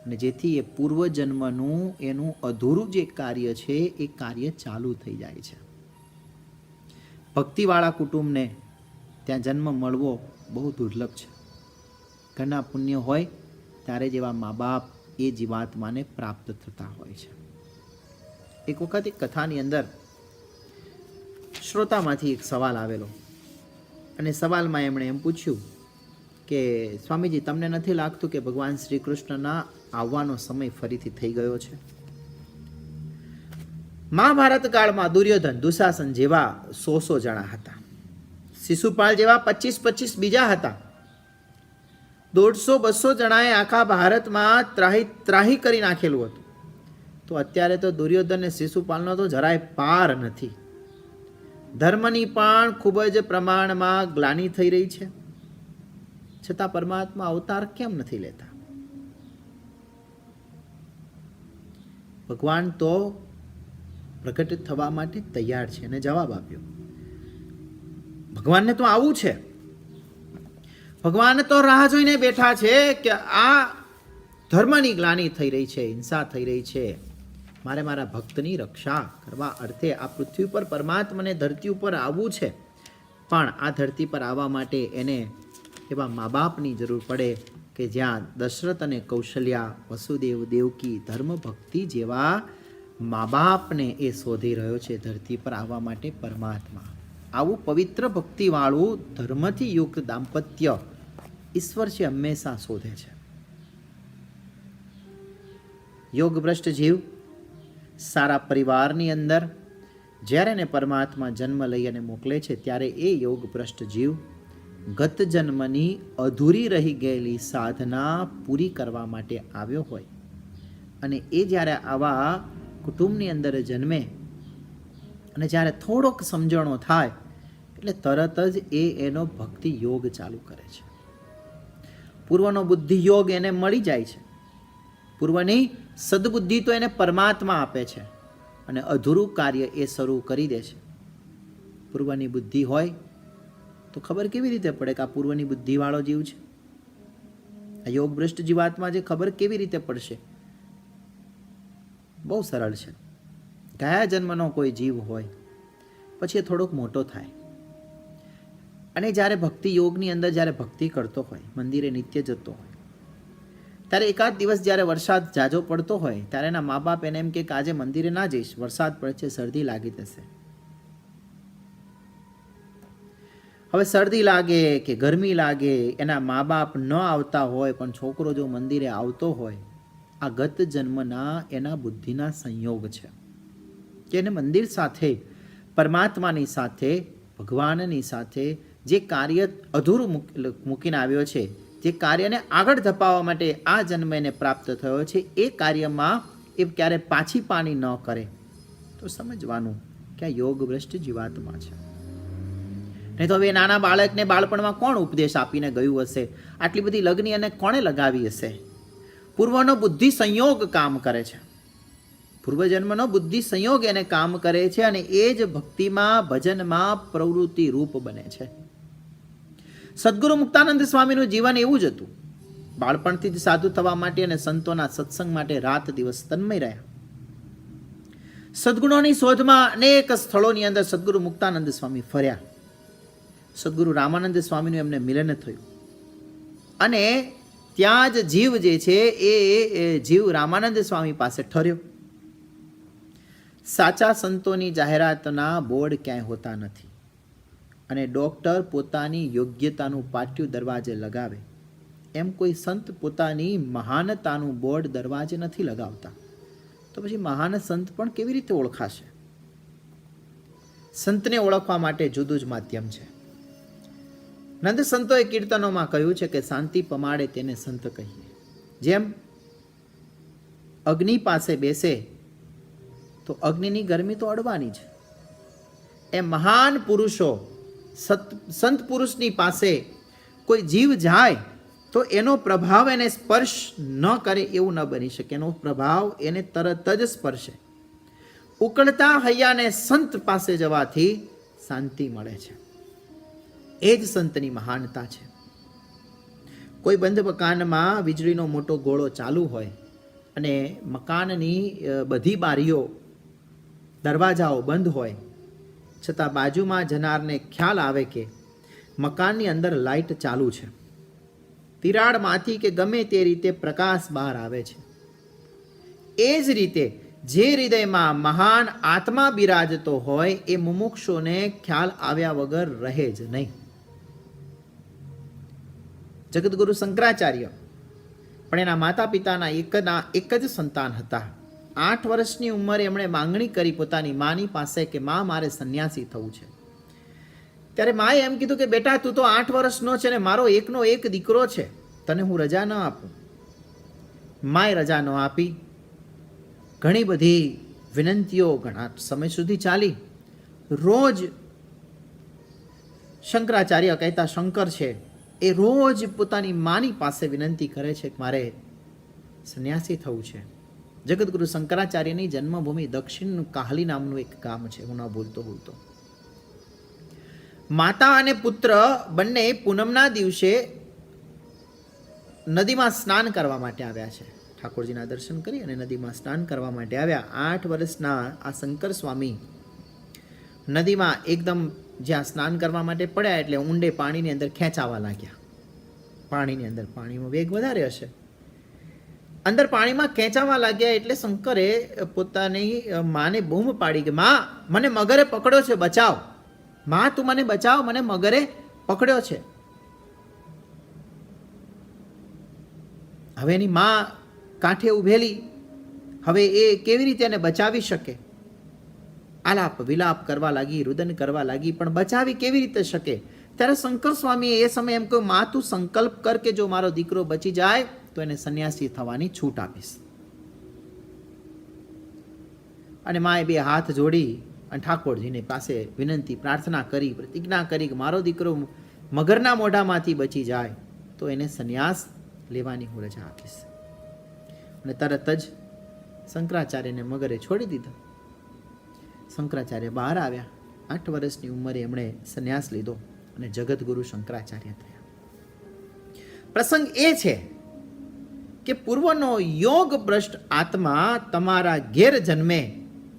અને જેથી એ પૂર્વજન્મનું એનું અધૂરું જે કાર્ય છે એ કાર્ય ચાલુ થઈ જાય છે. ભક્તિવાળા કુટુંબને ત્યાં જન્મ મળવો બહુ દુર્લભ છે. ઘણા પુણ્ય હોય ત્યારે જેવા મા બાપ એ જીવાત્માને પ્રાપ્ત થતા હોય છે. એક વખત એક કથાની અંદર શ્રોતામાંથી એક સવાલ આવેલો અને સવાલમાં એમણે એમ પૂછ્યું કે સ્વામીજી, તમને નથી લાગતું કે ભગવાન શ્રી કૃષ્ણના આવવાનો સમય ફરીથી થઈ ગયો છે? મહાભારત કાળમાં દુર્યોધન, દુશાસન જેવા 100 જણા હતા. શિશુપાલ જેવા 25 બીજા હતા. 150-200 જણાએ આખા ભારતમાં ત્રાહી કરી નાખેલું હતું. તો અત્યારે તો દુર્યોધન અને શિશુપાલનો તો જરાય પાર નથી. ધર્મની પણ ખૂબ જ પ્રમાણમાં ગ્લાનિ થઈ રહી છે. છતાં પરમાત્મા અવતાર કેમ નથી લેતા? ભગવાન તો પ્રગટ થવા માટે તૈયાર છે. અને જવાબ આપ્યો, ભગવાનને તો આવું છે. ભગવાન તો રાહ જોઈને બેઠા છે કે આ ધર્મની ગ્લાનિ થઈ રહી છે, હિંસા થઈ રહી છે, મારે મારા ભક્તની રક્ષા કરવા અર્થે આ પૃથ્વી પર પરમાત્માને ધરતી ઉપર આવવું છે. પણ આ ધરતી પર આવવા માટે એને એવા મા બાપની જરૂર પડે કે જ્યાં દશરથ અને કૌશલ્યા, વસુદેવ, દેવકી, ધર્મ, ભક્તિ જેવા મા બાપને એ શોધી રહ્યો છે ધરતી પર આવવા માટે પરમાત્મા. આવું પવિત્ર ભક્તિવાળું ધર્મથી યુક્ત દાંપત્ય ઈશ્વર છે હંમેશા શોધે છે. યોગભ્રષ્ટ જીવ સારા પરિવારની અંદર જ્યારે ને પરમાત્મા જન્મ લઈ અને મોકલે છે ત્યારે એ યોગભ્રષ્ટ જીવ ગત જન્મની અધૂરી રહી ગયેલી સાધના પૂરી કરવા માટે આવ્યો હોય અને એ જ્યારે આવા કુટુંબની અંદર જન્મે અને જ્યારે થોડોક સમજણો થાય એટલે તરત જ એનો ભક્તિ યોગ ચાલુ કરે છે. પૂર્વનો બુદ્ધિ યોગ એને મળી જાય છે. પૂર્વની સદબુદ્ધિ તો એને પરમાત્મા આપે છે અને અધૂરું કાર્ય એ શરૂ કરી દે છે. પૂર્વની બુદ્ધિ હોય તો ખબર કેવી રીતે પડે કે આ પૂર્વની બુદ્ધિવાળો જીવ છે? આ યોગભ્રષ્ટ જીવાત્મા જે ખબર કેવી રીતે પડશે? બહુ સરળ છે. ગયા જન્મનો કોઈ જીવ હોય પછી એ થોડોક મોટો થાય અને જ્યારે ભક્તિ યોગની અંદર જ્યારે ભક્તિ કરતો હોય, મંદિરે નિત્ય જતો હોય, ત્યારે એકાદ દિવસ જ્યારે વરસાદ ઝાઝો પડતો હોય ત્યારે એના મા બાપ એને એમ કે આજે મંદિરે ના જઈશ, વરસાદ પડે છે, શરદી લાગી જશે. હવે શરદી લાગે કે ગરમી લાગે, એના મા બાપ ન આવતા હોય પણ છોકરો જો મંદિરે આવતો હોય, આ ગત જન્મના એના બુદ્ધિના સંયોગ છે કે એને મંદિર સાથે, પરમાત્માની સાથે, ભગવાનની સાથે જે કાર્ય અધૂરું મૂકીને આવ્યો છે, જે કાર્યને આગળ ધપાવવા માટે આ જન્મ એને પ્રાપ્ત થયો છે, એ કાર્યમાં એ ક્યારે પાછી પાની ન કરે તો સમજવાનું કે આ યોગભ્રષ્ટ જીવાત્મા છે. નહીં તો હવે નાના બાળકને બાળપણમાં કોણ ઉપદેશ આપીને ગયું હશે? આટલી બધી લગ્ની અને કોણે લગાવી હશે? પૂર્વનો બુદ્ધિ સંયોગ કામ કરે છે. પૂર્વજન્મનો બુદ્ધિ સંયોગ એને કામ કરે છે અને એ જ ભક્તિમાં, ભજનમાં પ્રવૃત્તિ રૂપ બને છે. સદગુરુ મુક્તાનંદ સ્વામીનું જીવન એવું જ હતું. બાળપણથી જ સાધુ થવા માટે અને સંતોના સત્સંગ માટે રાત દિવસ તન્મય રહ્યા. સદગુણોની શોધમાં અનેક સ્થળોની અંદર સદગુરુ મુક્તાનંદ સ્વામી ફર્યા. સદગુરુ રામાનંદ સ્વામીનું એમને મિલન થયું અને ત્યાં જ જીવ જે છે એ જીવ રામાનંદ સ્વામી પાસે ઠર્યો. સાચા સંતોની જાહેરાતના બોર્ડ ક્યાંય હોતા નથી. અને ડૉક્ટર પોતાની યોગ્યતાનું પાટિયું દરવાજે લગાવે એમ કોઈ સંત પોતાની મહાનતાનું બોર્ડ દરવાજે નથી લગાવતા. તો પછી મહાન સંત પણ કેવી રીતે ઓળખાશે? સંતને ઓળખવા માટે જુદું જ માધ્યમ છે. નંદ સંતોએ કીર્તનોમાં કહ્યું છે કે શાંતિ પમાડે તેને સંત કહીએ. જેમ અગ્નિ પાસે બેસે તો અગ્નિની ગરમી તો અડવાની જ, એ મહાન પુરુષો સંત પુરુષની પાસે કોઈ જીવ જાય તો એનો પ્રભાવ એને સ્પર્શ ન કરે એવું ન બની શકે. એનો પ્રભાવ એને તરત જ સ્પર્શે. ઉકળતા હૈયાને સંત પાસે જવાથી શાંતિ મળે છે. એ જ સંતની મહાનતા છે. કોઈ બંધ મકાનમાં વીજળીનો મોટો ગોળો ચાલુ હોય અને મકાનની બધી બારીઓ દરવાજાઓ બંધ હોય, છતાં બાજુમાં જનારને ખ્યાલ આવે કે મકાનની અંદર લાઇટ ચાલુ છે, તિરાડમાંથી કે ગમે તે રીતે પ્રકાશ બહાર આવે છે. એ જ રીતે જે હૃદયમાં મહાન આત્મા બિરાજતો હોય એ મુમુક્ષોને ખ્યાલ આવ્યા વગર રહે જ નહીં. જગતગુરુ શંકરાચાર્ય પણ એના માતા પિતાના એક જ સંતાન હતા. 8 વર્ષની ઉંમરે એમણે માંગણી કરી પોતાની માની પાસે કે માં, મારે સંન્યાસી થવું છે. ત્યારે માએ એમ કીધું કે બેટા, તું તો 8 વર્ષનો છે ને મારો એકનો એક દીકરો છે, તને હું રજા ન આપું. માએ રજા ન આપી. ઘણી બધી વિનંતીઓ ઘણા સમય સુધી ચાલી. રોજ શંકરાચાર્ય કહેતા શંકર છે એ રોજ પોતાની માની પાસે વિનંતી કરે છે કે મારે સંન્યાસી થવું છે. જગતગુરુ શંકરાચાર્યની જન્મભૂમિ દક્ષિણ કાહલી નામનું એક ગામ છે, હું ન ભૂલતો હોઉં તો. માતા અને પુત્ર બંને પૂનમના દિવસે નદીમાં સ્નાન કરવા માટે આવ્યા છે. ઠાકોરજીના દર્શન કરી અને નદીમાં સ્નાન કરવા માટે આવ્યા. 8 વર્ષના આ શંકર સ્વામી નદીમાં એકદમ જ્યાં સ્નાન કરવા માટે પડ્યા એટલે ઊંડે પાણીની અંદર ખેંચાવા લાગ્યા. પાણીની અંદર, પાણીમાં વેગ વધારે હશે, અંદર પાણીમાં ખેંચાવા લાગ્યા એટલે શંકરે પોતાની માને બૂમ પાડી કે માં, મને મગરે પકડ્યો છે, બચાવ. માં, તું મને બચાવ, મને મગરે પકડ્યો છે. હવે એની માં કાંઠે ઉભેલી, હવે એ કેવી રીતે એને બચાવી શકે? આલાપ વિલાપ કરવા લાગી, રુદન કરવા લાગી, પણ બચાવી કેવી રીતે શકે? ત્યારે શંકર સ્વામીએ એ સમયે એમ કહ્યું, માં, તું સંકલ્પ કર કે જો મારો દીકરો બચી જાય તો એને સંન્યાસી થવાની છૂટ આપીશ. અને માએ 2 હાથ જોડી અને ઠાકોરજીની પાસે વિનંતી પ્રાર્થના કરી, પ્રતિજ્ઞા કરી કે મારો દીકરો મગરના મોઢામાંથી બચી જાય તો એને સંન્યાસ લેવાની હું રજા આપીશ. અને તરત જ શંકરાચાર્યને મગરે છોડી દીધા. શંકરાચાર્ય બહાર આવ્યા. 8 વર્ષની ઉંમરે એમણે સંન્યાસ લીધો અને જગતગુરુ શંકરાચાર્ય થયા. પ્રસંગ એ છે કે પૂર્વનો યોગ ભ્રષ્ટ આત્મા તમારા ઘેર જન્મે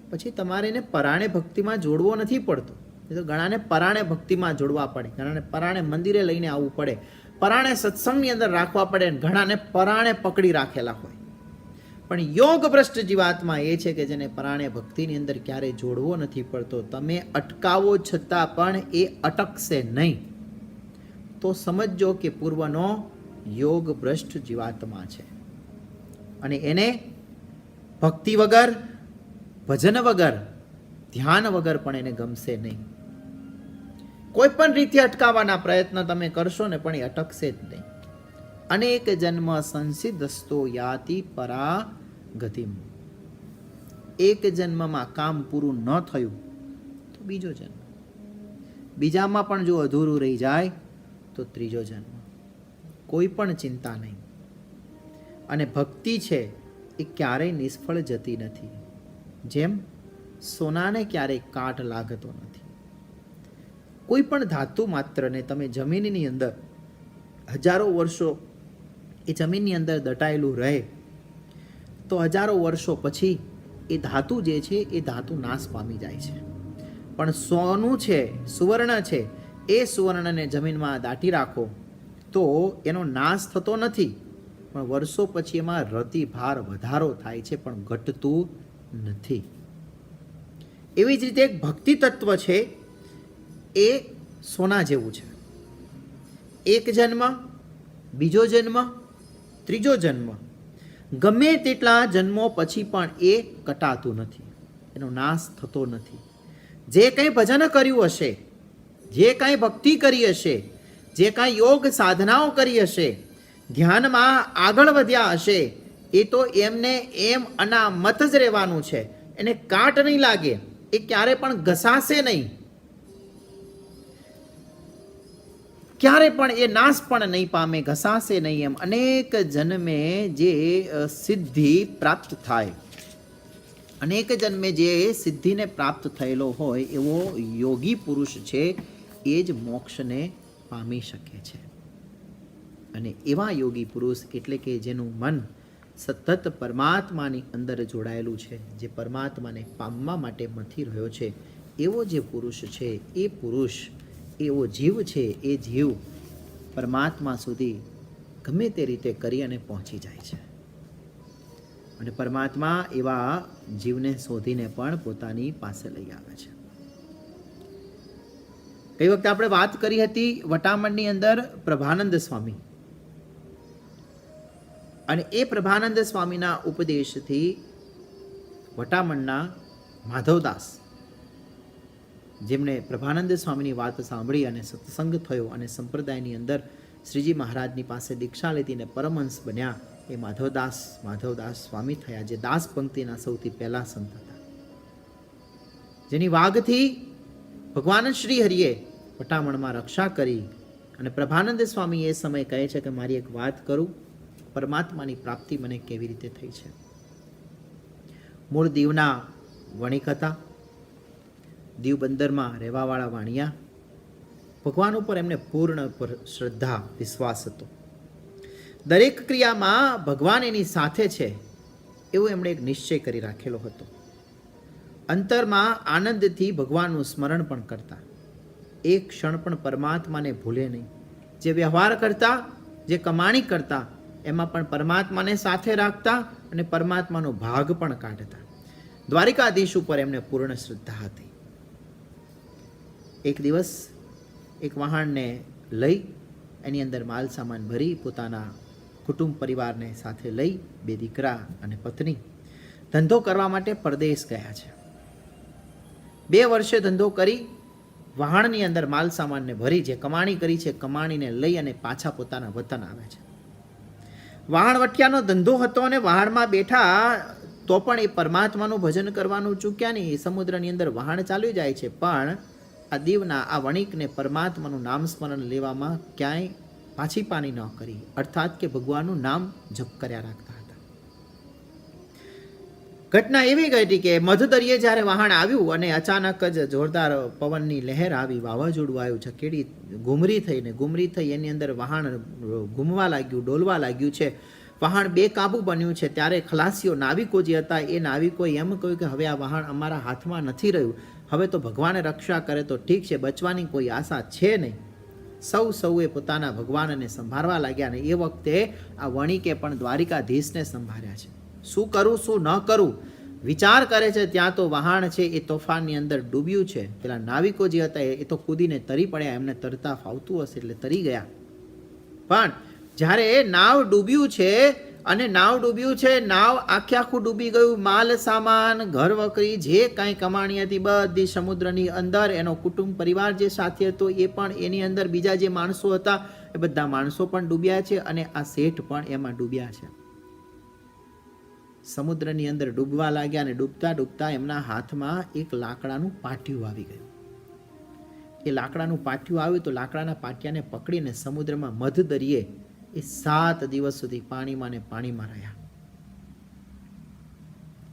પછી તમારે એને પરાણે ભક્તિમાં જોડવો નથી પડતો. એ તો ઘણાને પરાણે ભક્તિમાં જોડવા પડે, ઘણાને પરાણે મંદિરે લઈને આવવું પડે, પરાણે સત્સંગની અંદર રાખવા પડે, ઘણાને પરાણે પકડી રાખેલા હોય. પણ યોગ ભ્રષ્ટ જીવાત્મા એ છે કે જેને પરાણે ભક્તિની અંદર ક્યારેય જોડવો નથી પડતો. તમે અટકાવો છતાં પણ એ અટકશે નહીં. તો સમજજો કે પૂર્વનો યોગ ભ્રષ્ટ જીવાત્મા છે અને એને ભક્તિ વગર, ભજન વગર, ધ્યાન વગર પણ એને ગમશે નહીં. કોઈ પણ રીતે અટકાવવાના પ્રયત્ન તમે કરશો ને પણ એ અટકશે જ નહીં. અનેક જન્મ સંસિદ્ધસ્તો યાતિ પરા ગતિમ. એક જન્મમાં કામ પૂરું ન થયું તો બીજો જન્મ, બીજામાં પણ જો અધૂરું રહી જાય તો ત્રીજો જન્મ. કોઈ પણ ચિંતા નહીં. અને ભક્તિ છે એ ક્યારેય નિષ્ફળ જતી નથી. જેમ સોનાને ક્યારેય કાટ લાગતો નથી. કોઈ પણ ધાતુ માત્રને તમે જમીનની અંદર હજારો વર્ષો એ જમીનની અંદર દટાયેલું રહે તો હજારો વર્ષો પછી એ ધાતુ જે છે એ ધાતુ નાશ પામી જાય છે. પણ સોનું છે, સુવર્ણ છે, એ સુવર્ણને જમીનમાં દાટી રાખો તો એનો નાશ થતો નથી, પણ વર્ષો પછી એમાં રતિ ભાર વધારો થાય છે, પણ ઘટતું નથી. એવી જ રીતે એક ભક્તિ તત્વ છે, એ સોના જેવું છે. એક જન્મ, બીજો જન્મ, ત્રીજો જન્મ, ગમે તેટલા જન્મો પછી પણ એ કટાતું નથી, એનો નાશ થતો નથી. જે કંઈ ભજન કર્યું હશે, જે કાંઈ ભક્તિ કરી હશે, જે કાંઈ યોગ સાધનાઓ કરી હશે, ધ્યાનમાં આગળ વધ્યા હશે, એ તો એમને એમ અનામત જ રહેવાનું છે. એને કાટ નહીં લાગે, એ ક્યારે પણ ઘસાશે નહીં, ક્યારે પણ એ નાશ પણ નહીં પામે, ઘસાશે નહીં. એમ અનેક જન્મે જે સિદ્ધિ પ્રાપ્ત થાય, અનેક જન્મે જે સિદ્ધિને પ્રાપ્ત થયેલો હોય એવો યોગી પુરુષ છે એ જ મોક્ષને પામી શકે છે. અને એવા યોગી પુરુષ એટલે કે જેનું મન સતત પરમાત્માની અંદર જોડાયેલું છે, જે પરમાત્માને પામવા માટે મથી રહ્યો છે, એવો જે પુરુષ છે, એ પુરુષ, એવો જીવ છે, એ જીવ પરમાત્મા સુધી ગમે તે રીતે કરી અને પહોંચી જાય છે. અને પરમાત્મા એવા જીવને શોધીને પણ પોતાની પાસે લઈ આવે છે. કઈ વખતે આપણે વાત કરી હતી વટામણની અંદર પ્રભાનંદ સ્વામી, અને એ પ્રભાનંદ સ્વામીના ઉપદેશથી વટામણના માધવદાસ, જેમણે પ્રભાનંદ સ્વામીની વાત સાંભળી અને સત્સંગ થયો અને સંપ્રદાયની અંદર શ્રીજી મહારાજની પાસે દીક્ષા લીધીને પરમહંસ બન્યા, એ માધવદાસ સ્વામી થયા, જે દાસ પંક્તિના સૌથી પહેલા સંત હતા, જેની વાગથી ભગવાન શ્રી હરિએ વટામણમાં રક્ષા કરી. અને પ્રભાનંદ સ્વામી એ સમય કહે છે કે મારી એક વાત કરું, પરમાત્માની પ્રાપ્તિ મને કેવી રીતે થઈ છે. મૂળ દીવના વણિક હતા, દીવ બંદરમાં રહેવાવાળા વાણિયા. ભગવાન ઉપર એમને પૂર્ણ શ્રદ્ધા, વિશ્વાસ હતો. દરેક ક્રિયામાં ભગવાન એની સાથે છે એવો એમણે એક નિશ્ચય કરી રાખેલો હતો. અંતરમાં આનંદથી ભગવાનનું સ્મરણ પણ કરતા, એક ક્ષણ પણ પરમાત્માને ભૂલે નહીં. જે વ્યવહાર કરતા, જે કમાણી કરતા, એમાં પણ પરમાત્માને સાથે રાખતા અને પરમાત્માનો ભાગ પણ કાઢતા. દ્વારિકાધીશ ઉપર એમને પૂર્ણ શ્રદ્ધા હતી. એક દિવસ એક વહાણને લઈ, એની અંદર માલ સામાન ભરી, પોતાના કુટુંબ પરિવારને સાથે લઈ, 2 દીકરા અને પત્ની ધંધો કરવા માટે પરદેશ ગયા છે. 2 વર્ષે ધંધો કરી, વહાણની અંદર માલ સામાનને ભરી, જે કમાણી કરી છે કમાણીને લઈ અને પાછા પોતાના વતન આવે છે. વહાણવટિયાનો ધંધો હતો અને વહાણમાં બેઠા તો પણ એ પરમાત્માનું ભજન કરવાનું ચૂક્યા નહીં. સમુદ્રની અંદર વહાણ ચાલ્યું જાય છે, પણ આ દીવના આ વણિકને પરમાત્માનું નામ સ્મરણ લેવામાં ક્યાંય પાછી પાની ન કરી, અર્થાત કે ભગવાનનું નામ જપ કર્યા રાખતા હતા. ઘટના એવી ઘટી કે મધદરિયે જ્યારે વહાણ આવ્યું અને અચાનક જ જોરદાર પવનની લહેર આવી, વાવાઝોડું આવ્યું, ઝકેડી ગુમરી થઈ એની અંદર વહાણ ઘૂમવા લાગ્યું, ડોલવા લાગ્યું છે. વહાણ બેકાબુ બન્યું છે. ત્યારે ખલાસીઓ, નાવિકો જે હતા, એ નાવિકોએ એમ કહ્યું કે હવે આ વહાણ અમારા હાથમાં નથી રહ્યું, હવે તો ભગવાને રક્ષા કરે તો ઠીક છે, બચવાની કોઈ આશા છે નહીં. સૌએ પોતાના ભગવાનને સંભાળવા લાગ્યા. અને એ વખતે આ વણિકે પણ દ્વારિકાધીશને સંભાળ્યા છે. શું કરું, શું ન કરું વિચાર કરે છે. ત્યાં તો વહાણ છે એ તોફાનની અંદર ડૂબ્યું છે. પેલા નાવિકો જે હતા એ તો કૂદીને તરી પડ્યા, એમને તરતા ફાવતું હશે એટલે તરી ગયા. પણ જ્યારે નાવ ડૂબ્યું છે, અને નાવ આખું ડૂબી ગયું, માલ સામાન, ઘર વકરી, જે કાંઈ કમાણી હતી બધી સમુદ્રની અંદર, એનો કુટુંબ પરિવાર જે સાથે હતો એ પણ, એની અંદર બીજા જે માણસો હતા એ બધા માણસો પણ ડૂબ્યા છે, અને આ શેઠ પણ એમાં ડૂબ્યા છે. સમુદ્રની અંદર ડૂબવા લાગ્યા, અને ડૂબતા એમના હાથમાં એક લાકડાનું પાટિયું આવી ગયું. એ લાકડાનું પાટિયું આવ્યું તો લાકડાના પાટિયાને પકડીને સમુદ્રમાં મધદરિયે એ 7 દિવસ સુધી પાણીમાં રહ્યા.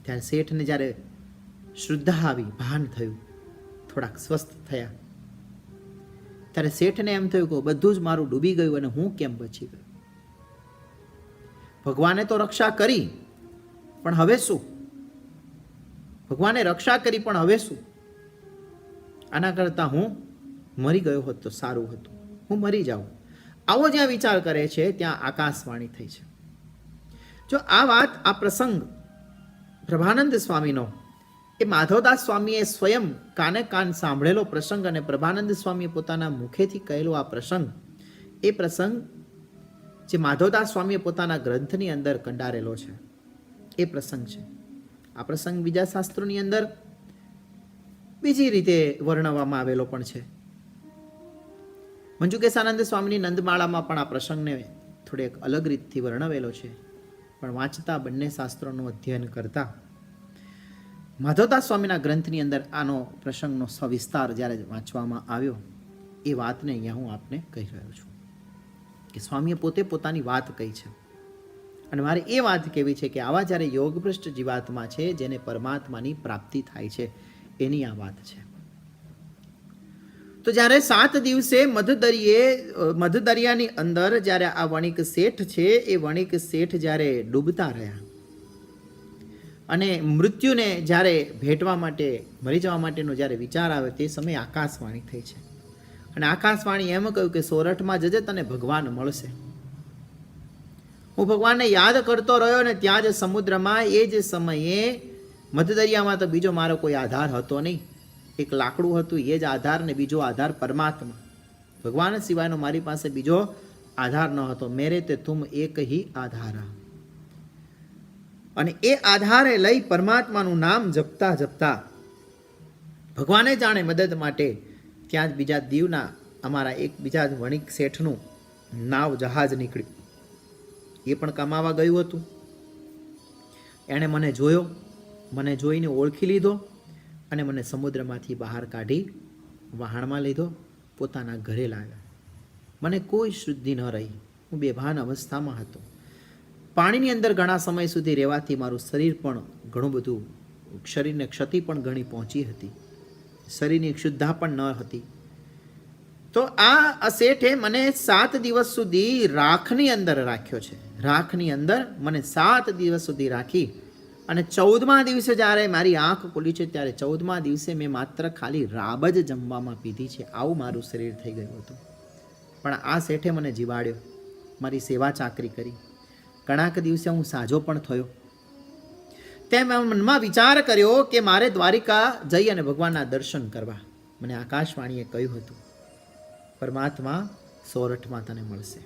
ત્યારે શેઠને જ્યારે શ્રદ્ધા આવી, ભાન થયું, થોડાક સ્વસ્થ થયા, ત્યારે શેઠને એમ થયું કે બધું જ મારું ડૂબી ગયું અને હું કેમ બચી ગયો. ભગવાને તો રક્ષા કરી, પણ હવે શું? ભગવાને રક્ષા કરી, પણ હવે શું? આના કરતાં હું મરી ગયો હોત તો સારું હતું, હું મરી જાઉં. આવો જ્યાં વિચાર કરે છે ત્યાં આકાશવાણી થઈ છે. જો આ વાત, આ પ્રસંગ પ્રભાનંદ સ્વામીનો એ માધવદાસ સ્વામીએ સ્વયં કાને કાન સાંભળેલો પ્રસંગ અને પ્રભાનંદ સ્વામીએ પોતાના મુખેથી કહેલો આ પ્રસંગ, એ પ્રસંગ જે માધવદાસ સ્વામીએ પોતાના ગ્રંથની અંદર કંડારેલો છે એ પ્રસંગ છે. આ પ્રસંગ બીજા શાસ્ત્રોની અંદર બીજી રીતે વર્ણવવામાં આવેલો પણ છે. મંજુકેશાનંદ સ્વામીની નંદમાળામાં પણ આ પ્રસંગને થોડેક અલગ રીતથી વર્ણવેલો છે. પણ વાંચતા બંને શાસ્ત્રોનું અધ્યયન કરતા માધવદાસ સ્વામીના ગ્રંથની અંદર આનો પ્રસંગનો સવિસ્તાર જ્યારે વાંચવામાં આવ્યો, એ વાતને અહીંયા હું આપને કહી રહ્યો છું કે સ્વામીએ પોતે પોતાની વાત કહી છે. અને મારે એ વાત કહેવી છે કે આવા જ્યારે યોગભ્રષ્ટ જીવાત્મા છે, જેને પરમાત્માની પ્રાપ્તિ થાય છે, એની આ વાત છે. તો જ્યારે 7 દિવસે મધદરિયાની અંદર જ્યારે આ વણિક શેઠ છે, એ વણિક શેઠ જ્યારે ડૂબતા રહ્યા અને મૃત્યુને જ્યારે ભેટવા માટે, મરી જવા માટેનો જ્યારે વિચાર આવે, તે સમયે આકાશવાણી થઈ છે. અને આકાશવાણી એમ કહ્યું કે સોરઠમાં જજે, તને ભગવાન મળશે. હું ભગવાનને યાદ કરતો રહ્યો ને ત્યાં જ સમુદ્રમાં એ જ સમયે મધદરિયામાં તો બીજો મારો કોઈ આધાર હતો નહીં. એક લાકડું હતું, એ જ આધાર, ને બીજો આધાર પરમાત્મા ભગવાન સિવાયનો મારી પાસે બીજો આધાર ન હતો. મેરે તે તુમ એક હી આધારા. અને એ આધારે લઈ પરમાત્માનું નામ જપતા જપતા ભગવાને જાણે મદદ માટે ત્યાં જ બીજા દીવના અમારા એક બીજા વણિક શેઠનું નાવ જહાજ નીકળ્યું. એ પણ કમાવા ગયું હતું. એણે મને જોયો, મને જોઈને ઓળખી લીધો અને મને સમુદ્રમાંથી બહાર કાઢી વહાણમાં લીધો, પોતાના ઘરે લાવ્યા. મને કોઈ શુદ્ધિ ન રહી. હું બેભાન અવસ્થામાં હતો. પાણીની અંદર ઘણા સમય સુધી રહેવાથી મારું શરીર પણ ઘણું બધું, શરીરને ક્ષતિ પણ ઘણી પહોંચી હતી. શરીરની શુદ્ધતા પણ ન હતી. તો આ શેઠે મને 7 દિવસ સુધી રાખની અંદર રાખ્યો છે. રાખની અંદર મને 7 દિવસ સુધી રાખી અને 14મા દિવસે જ્યારે મારી આંખ ખુલી છે, ત્યારે 14મા દિવસે મેં માત્ર ખાલી રાબ જ જમવામાં પીધી છે. આવું મારું શરીર થઈ ગયું હતું. પણ આ શેઠે મને જીવાડ્યો, મારી સેવા ચાકરી કરી. ઘણાક દિવસે હું સાજો પણ થયો. તેમ મનમાં વિચાર કર્યો કે મારે દ્વારિકા જઈ અને ભગવાનના દર્શન કરવા. મને આકાશવાણીએ કહ્યું હતું, પરમાત્મા સોરઠમાં તને મળશે.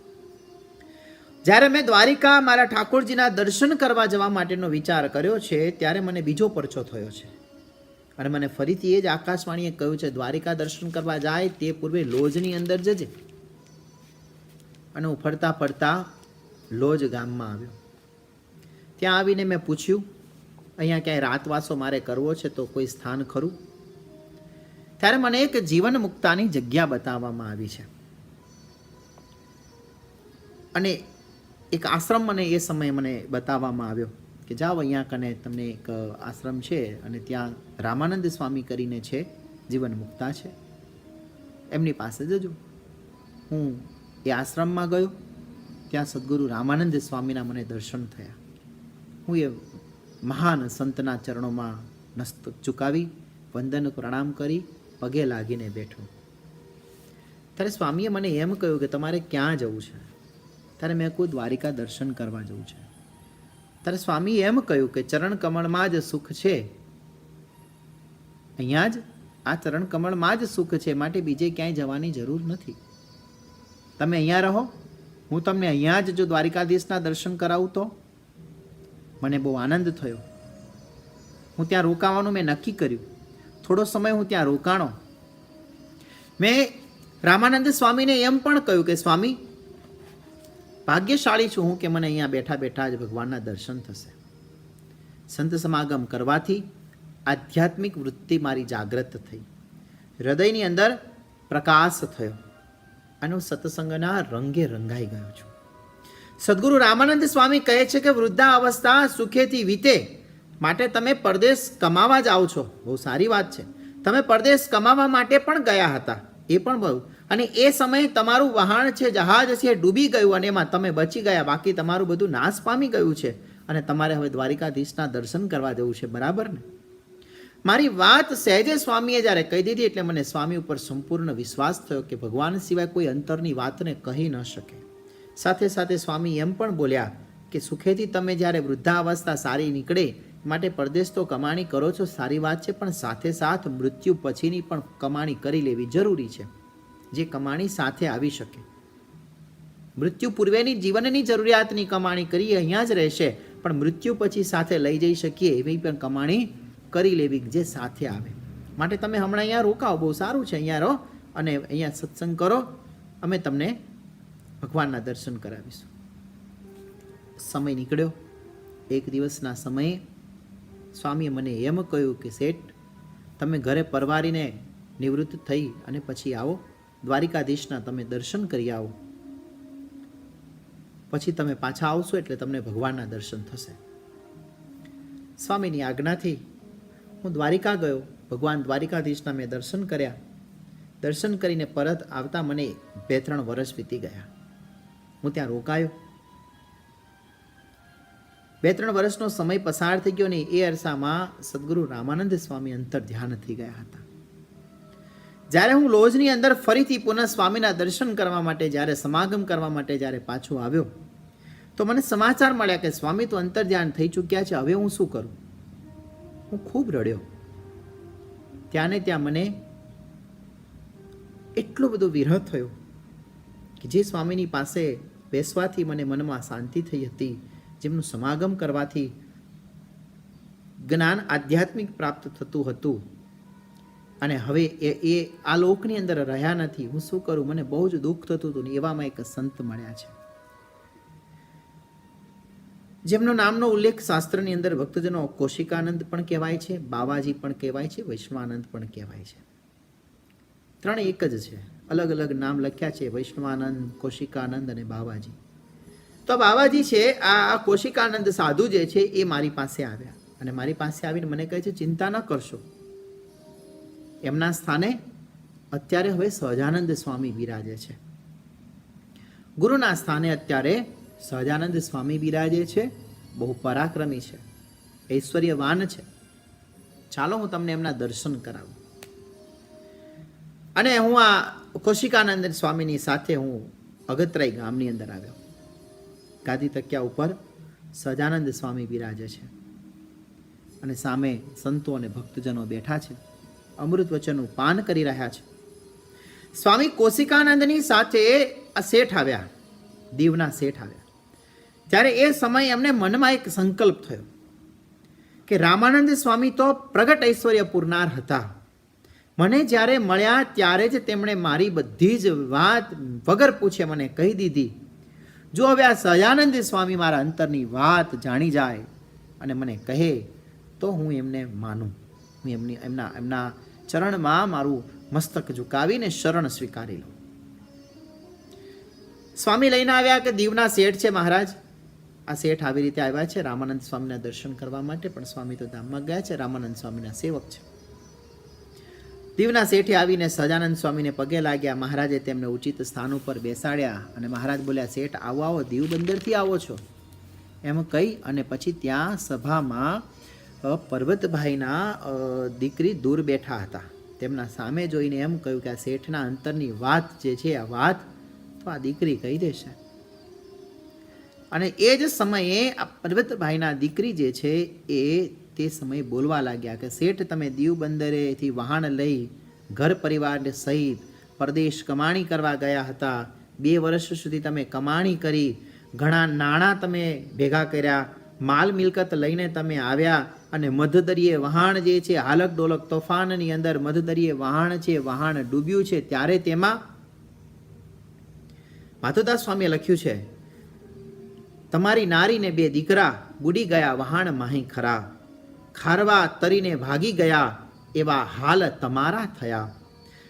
જ્યારે મેં દ્વારિકા મારા ઠાકોરજીના દર્શન કરવા જવા માટેનો વિચાર કર્યો છે, ત્યારે મને બીજો પરચો થયો છે. અને મને ફરીથી એ જ આકાશવાણીએ કહ્યું છે, દ્વારિકા દર્શન કરવા જાય તે પૂર્વે લોજની અંદર જજે. અને હું ફરતા ફરતા લોજ ગામમાં આવ્યો. ત્યાં આવીને મેં પૂછ્યું, અહીંયા ક્યાંય રાતવાસો મારે કરવો છે તો કોઈ સ્થાન ખરું? ત્યારે મને એક જીવન મુક્તાની જગ્યા બતાવવામાં આવી છે. અને એક આશ્રમ મને એ સમયે મને બતાવવામાં આવ્યો કે જાઓ, અહીંયા કને તમને એક આશ્રમ છે અને ત્યાં રામાનંદ સ્વામી કરીને છે, જીવન મુક્તા છે, એમની પાસે જજો. હું એ આશ્રમમાં ગયો. ત્યાં સદગુરુ રામાનંદ સ્વામીના મને દર્શન થયા. હું એ મહાન સંતના ચરણોમાં મસ્તક ઝુકાવી, વંદન પ્રણામ કરી, પગે લાગીને બેઠો. ત્યારે સ્વામીએ મને એમ કહ્યું કે તમારે ક્યાં જવું છે? ત્યારે મેં કહ્યું દ્વારિકા દર્શન કરવા જવું છે. ત્યારે સ્વામીએ એમ કહ્યું કે ચરણ કમળમાં જ સુખ છે. અહીંયા જ આ ચરણ કમળમાં જ સુખ છે, માટે બીજે ક્યાંય જવાની જરૂર નથી. તમે અહીંયા રહો, હું તમને અહીંયા જ જો દ્વારિકાધીશના દર્શન કરાવું તો. મને બહુ આનંદ થયો. હું ત્યાં રોકાવાનું મેં નક્કી કર્યું. થોડો સમય હું ત્યાં રોકાણો. મેં રામાનંદ સ્વામીને એમ પણ કહ્યું કે સ્વામી, ભાગ્યશાળી છું હું કે મને અહીંયા બેઠા બેઠા જ ભગવાનના દર્શન થશે. સંત સમાગમ કરવાથી આધ્યાત્મિક વૃત્તિ મારી જાગૃત થઈ. હૃદયની અંદર પ્રકાશ થયો અને હું સત્સંગના રંગે રંગાઈ ગયો છું. સદગુરુ રામાનંદ સ્વામી કહે છે કે વૃદ્ધાવસ્થા સુખેથી વીતે, માટે તમે પરદેશ કમાવા જાઓ છો. બહુ સારી વાત છે. તમે પરદેશ કમાવા માટે પણ ગયા હતા, એ પણ બહુ. અને એ સમયે તમારું વહાણ છે, જહાજ છે, ડૂબી ગયું અને એમાં તમે બચી ગયા. બાકી તમારું બધું નાશ પામી ગયું છે અને તમારે હવે દ્વારિકાધીશના દર્શન કરવા જવું છે. બરાબર ને? મારી વાત સહેજે સ્વામીએ જ્યારે કહી દીધી એટલે મને સ્વામી ઉપર સંપૂર્ણ વિશ્વાસ થયો કે ભગવાન સિવાય કોઈ અંતરની વાતને કહી ન શકે. સાથે સાથે સ્વામી એમ પણ બોલ્યા કે સુખેથી તમે જ્યારે વૃદ્ધાવસ્થા સારી નીકળે માટે પરદેશ તો કમાણી કરો છો, સારી વાત છે, પણ સાથે સાથ મૃત્યુ પછીની પણ કમાણી કરી લેવી જરૂરી છે, જે કમાણી સાથે આવી શકે. મૃત્યુ પૂર્વેની જીવનની જરૂરિયાતની કમાણી કરીએ અહીંયા જ રહેશે, પણ મૃત્યુ પછી સાથે લઈ જઈ શકીએ એવી પણ કમાણી કરી લેવી જે સાથે આવે. માટે તમે હમણાં અહીંયા રોકાઓ, બહુ સારું છે, અહીંયા રહો અને અહીંયા સત્સંગ કરો, અમે તમને ભગવાનના દર્શન કરાવીશું. સમય નીકળ્યો. એક દિવસના સમયે સ્વામીએ મને એમ કહ્યું કે શેઠ, તમે ઘરે પરવારીને નિવૃત્ત થઈ અને પછી આવો, દ્વારિકાધીશના તમે દર્શન કરી આવો, પછી તમે પાછા આવશો એટલે તમને ભગવાનના દર્શન થશે. સ્વામીની આજ્ઞાથી હું દ્વારિકા ગયો. ભગવાન દ્વારિકાધીશના મેં દર્શન કર્યા. દર્શન કરીને પરત આવતા મને 2-3 વર્ષ વીતી ગયા. હું ત્યાં રોકાયો. 2-3 વર્ષનો સમય પસાર થઈ ગયો ને એ અરસામાં સદગુરુ રામાનંદ સ્વામી અંતર ધ્યાન થઈ ગયા હતા. જ્યારે હું લોજની અંદર ફરીથી પુનઃ સ્વામીના દર્શન કરવા માટે, જ્યારે સમાગમ કરવા માટે જ્યારે પાછો આવ્યો, તો મને સમાચાર મળ્યા કે સ્વામી તો અંતર ધ્યાન થઈ ચૂક્યા છે, હવે હું શું કરું? હું ખૂબ રડ્યો. ત્યાં ને ત્યાં મને એટલો બધો વિરહ થયો કે જે સ્વામીની પાસે બેસવાથી મને મનમાં શાંતિ થઈ હતી, જેમનું સમાગમ કરવાથી જ્ઞાન આધ્યાત્મિક પ્રાપ્ત થતું હતું, અને હવે એ આ લોકની અંદર રહ્યા નથી. હું શું કરું? મને બહુ જ દુઃખ થતું હતું. ને એવામાં એક સંત મળ્યા છે, જેમનો નામનો ઉલ્લેખ શાસ્ત્રની અંદર ભક્તજનો કૌશિકાનંદ પણ કહેવાય છે, બાવાજી પણ કહેવાય છે, વૈષ્ણવાનંદ પણ કહેવાય છે. 3 એક જ છે, અલગ અલગ નામ લખ્યા છે, વૈષ્ણવાનંદ, કૌશિકાનંદ અને બાવાજી. તો બાવાજી છે, આ કૌશિકાનંદ સાધુ જે છે એ મારી પાસે આવ્યા અને મારી પાસે આવીને મને કહે છે, ચિંતા ન કરશો, એમના સ્થાને અત્યારે હવે સહજાનંદ સ્વામી બિરાજે છે. ગુરુના સ્થાને અત્યારે સહજાનંદ સ્વામી બિરાજે છે. બહુ પરાક્રમી છે, ઐશ્વર્યવાન છે. ચાલો હું તમને એમના દર્શન કરાવું. અને હું આ કૌશિકાનંદ સ્વામીની સાથે હું અગતરાઈ ગામની અંદર આવ્યો. ગાદી તકિયા ઉપર સહજાનંદ સ્વામી બિરાજે છે અને સામે સંતો અને ભક્તજનો બેઠા છે, અમૃત વચનનું પાન કરી રહ્યા છે. સ્વામી કૌશિકાનંદની સાથે આ શેઠ આવ્યા, દીવના શેઠ આવ્યા. ત્યારે એ સમયે એમને મનમાં એક સંકલ્પ થયો કે રામાનંદ સ્વામી તો પ્રગટ ઐશ્વર્ય પૂરનાર હતા. મને જ્યારે મળ્યા ત્યારે જ તેમણે મારી બધી જ વાત વગર પૂછે મને કહી દીધી. જો હવે આ સહજાનંદ સ્વામી મારા અંતરની વાત જાણી જાય અને મને કહે તો હું એમને માનું, હું એમના ચરણમાં મારું મસ્તક ઝુકાવીને શરણ સ્વીકારી લઉં. સ્વામી લઈને આવ્યા કે દીવના શેઠ છે મહારાજ. આ શેઠ આવી રીતે આવ્યા છે રામાનંદ સ્વામીના દર્શન કરવા માટે, પણ સ્વામી તો ધામમાં ગયા છે, રામાનંદ સ્વામીના સેવક છે. દીવના શેઠે આવીને સહજાનંદ સ્વામીને પગે લાગ્યા. મહારાજે તેમને ઉચિત સ્થાન ઉપર બેસાડ્યા અને મહારાજ બોલ્યા, શેઠ આવો આવો, દીવ બંદરથી આવો છો એમ કહી અને પછી ત્યાં સભામાં પર્વતભાઈના દીકરી દૂર બેઠા હતા. તેમના સામે જોઈને એમ કહ્યું કે આ શેઠના અંતરની વાત જે છે આ વાત તો આ દીકરી કહી દેશે. અને એ જ સમયે આ પર્વતભાઈના દીકરી જે છે એ તે સમયે બોલવા લાગ્યા કે શેઠ તમે દીવ બંદરેથી વહાણ લઈ ઘર પરિવારને સહિત પરદેશ કમાણી કરવા ગયા હતા. 2 વર્ષ સુધી તમે કમાણી કરી, ઘણા નાણાં તમે ભેગા કર્યા, માલ મિલકત લઈને તમે આવ્યા અને મધદરિયે વહાણ જે છે હાલક ડોલક તોફાનની અંદર મધદરિયે વહાણ છે, વહાણ ડૂબ્યું છે. ત્યારે તેમાં માધવદાસ સ્વામીએ લખ્યું છે, તમારી નારીને 2 દીકરા બુડી ગયા વહાણ માહી ખરા, ખારવા તરીને ભાગી ગયા એવા હાલ તમારા થયા.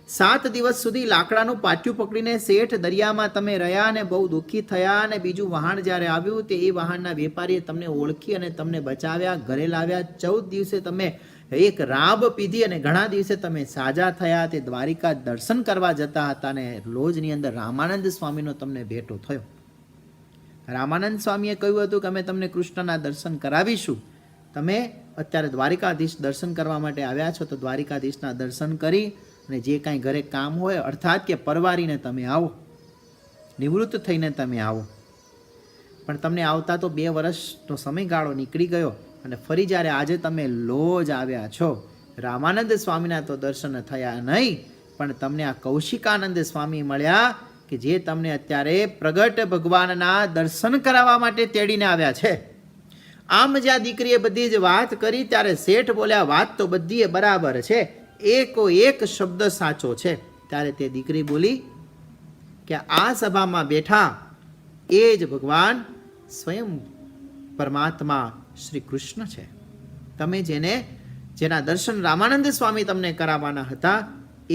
7 દિવસ સુધી લાકડાનું પાટિયું પકડીને શેઠ દરિયામાં તમે રહ્યા અને બહુ દુઃખી થયા. અને બીજું વહાણ જ્યારે આવ્યું તે એ વહાણના વેપારીએ તમને ઓળખી અને તમને બચાવ્યા, ઘરે લાવ્યા. 14 દિવસે તમે એક રાબ પીધી અને ઘણા દિવસે તમે સાજા થયા. તે દ્વારિકા દર્શન કરવા જતા હતા અને લોજની અંદર રામાનંદ સ્વામીનો તમને ભેટો થયો. રામાનંદ સ્વામીએ કહ્યું હતું કે અમે તમને કૃષ્ણના દર્શન કરાવીશું. તમે અત્યારે દ્વારિકાધીશ દર્શન કરવા માટે આવ્યા છો તો દ્વારિકાધીશના દર્શન કરી અને જે કાંઈ ઘરે કામ હોય અર્થાત કે પરવારીને તમે આવો, નિવૃત્ત થઈને તમે આવો. પણ તમને આવતા તો 2 વર્ષનો સમયગાળો નીકળી ગયો અને ફરી જ્યારે આજે તમે લોજ આવ્યા છો, રામાનંદ સ્વામીના તો દર્શન થયા નહીં, પણ તમને આ કૌશિકાનંદ સ્વામી મળ્યા કે જે તમને અત્યારે પ્રગટ ભગવાનના દર્શન કરાવવા માટે તેડીને આવ્યા છે. આમ જ્યાં દીકરીએ બધી જ વાત કરી ત્યારે શેઠ બોલ્યા, વાત તો બધી બરાબર છે, એકો એક શબ્દ સાચો છે. ત્યારે તે દીકરી બોલી કે આ સભામાં બેઠા એ જ ભગવાન સ્વયં પરમાત્મા શ્રી કૃષ્ણ છે. તમે જેના દર્શન રામાનંદ સ્વામી તમને કરાવવાના હતા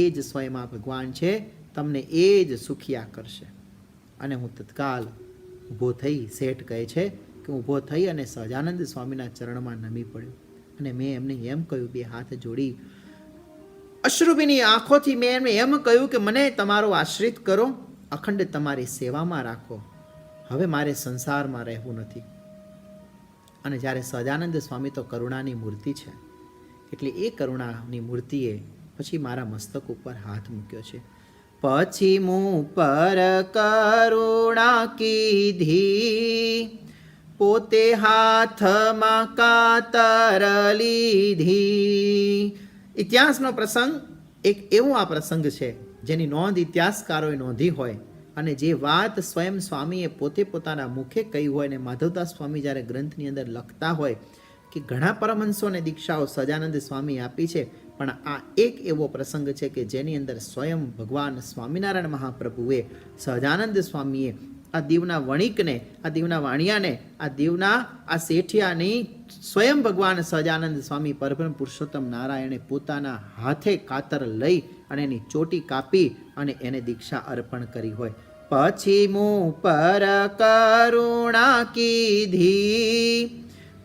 એ જ સ્વયં આ ભગવાન છે, તમને એ જ સુખિયા કરશે. અને હું તત્કાલ ઊભો થઈ, શેઠ કહે છે કે ઊભો થઈ અને સહજાનંદ સ્વામીના ચરણમાં નમી પડ્યો અને મેં એમને એમ કહ્યું, બે હાથ જોડી અશ્રુભીની આંખોથી મેં એમને એમ કહ્યું કે મને તમારો આશ્રિત કરો, અખંડ તમારી સેવામાં રાખો, હવે મારે સંસારમાં રહેવું નથી. અને જ્યારે સહજાનંદ સ્વામી તો કરુણાની મૂર્તિ છે, એટલે એ કરુણાની મૂર્તિએ પછી મારા મસ્તક ઉપર હાથ મૂક્યો છે. પછી મું પર કરુણા કીધી, પોતે હાથમાં કાતર લીધી. ઇતિહાસનો પ્રસંગ એક એવો આ પ્રસંગ છે જેની નોંધ ઇતિહાસકારોએ નોંધી હોય અને જે વાત સ્વયં સ્વામીએ પોતે પોતાના મુખે કહી હોય અને માધવદાસ સ્વામી જ્યારે ગ્રંથની અંદર લખતા હોય કે ઘણા પરમહંસોને દીક્ષાઓ સહજાનંદ સ્વામી આપી છે, પણ આ એક એવો પ્રસંગ છે કે જેની અંદર સ્વયં ભગવાન સ્વામિનારાયણ મહાપ્રભુએ સહજાનંદ સ્વામીએ આ દીવના વણિકને, આ દીવના વાણિયાને, આ દીવના આ શેઠિયાની સ્વયં ભગવાન સહજાનંદ સ્વામી પરબ્રહ્મ પુરુષોત્તમ નારાયણે પોતાના હાથે કાતર લઈ અને એની ચોટી કાપી અને એને દીક્ષા અર્પણ કરી હોય. પછી મું પર કરુણા કીધી,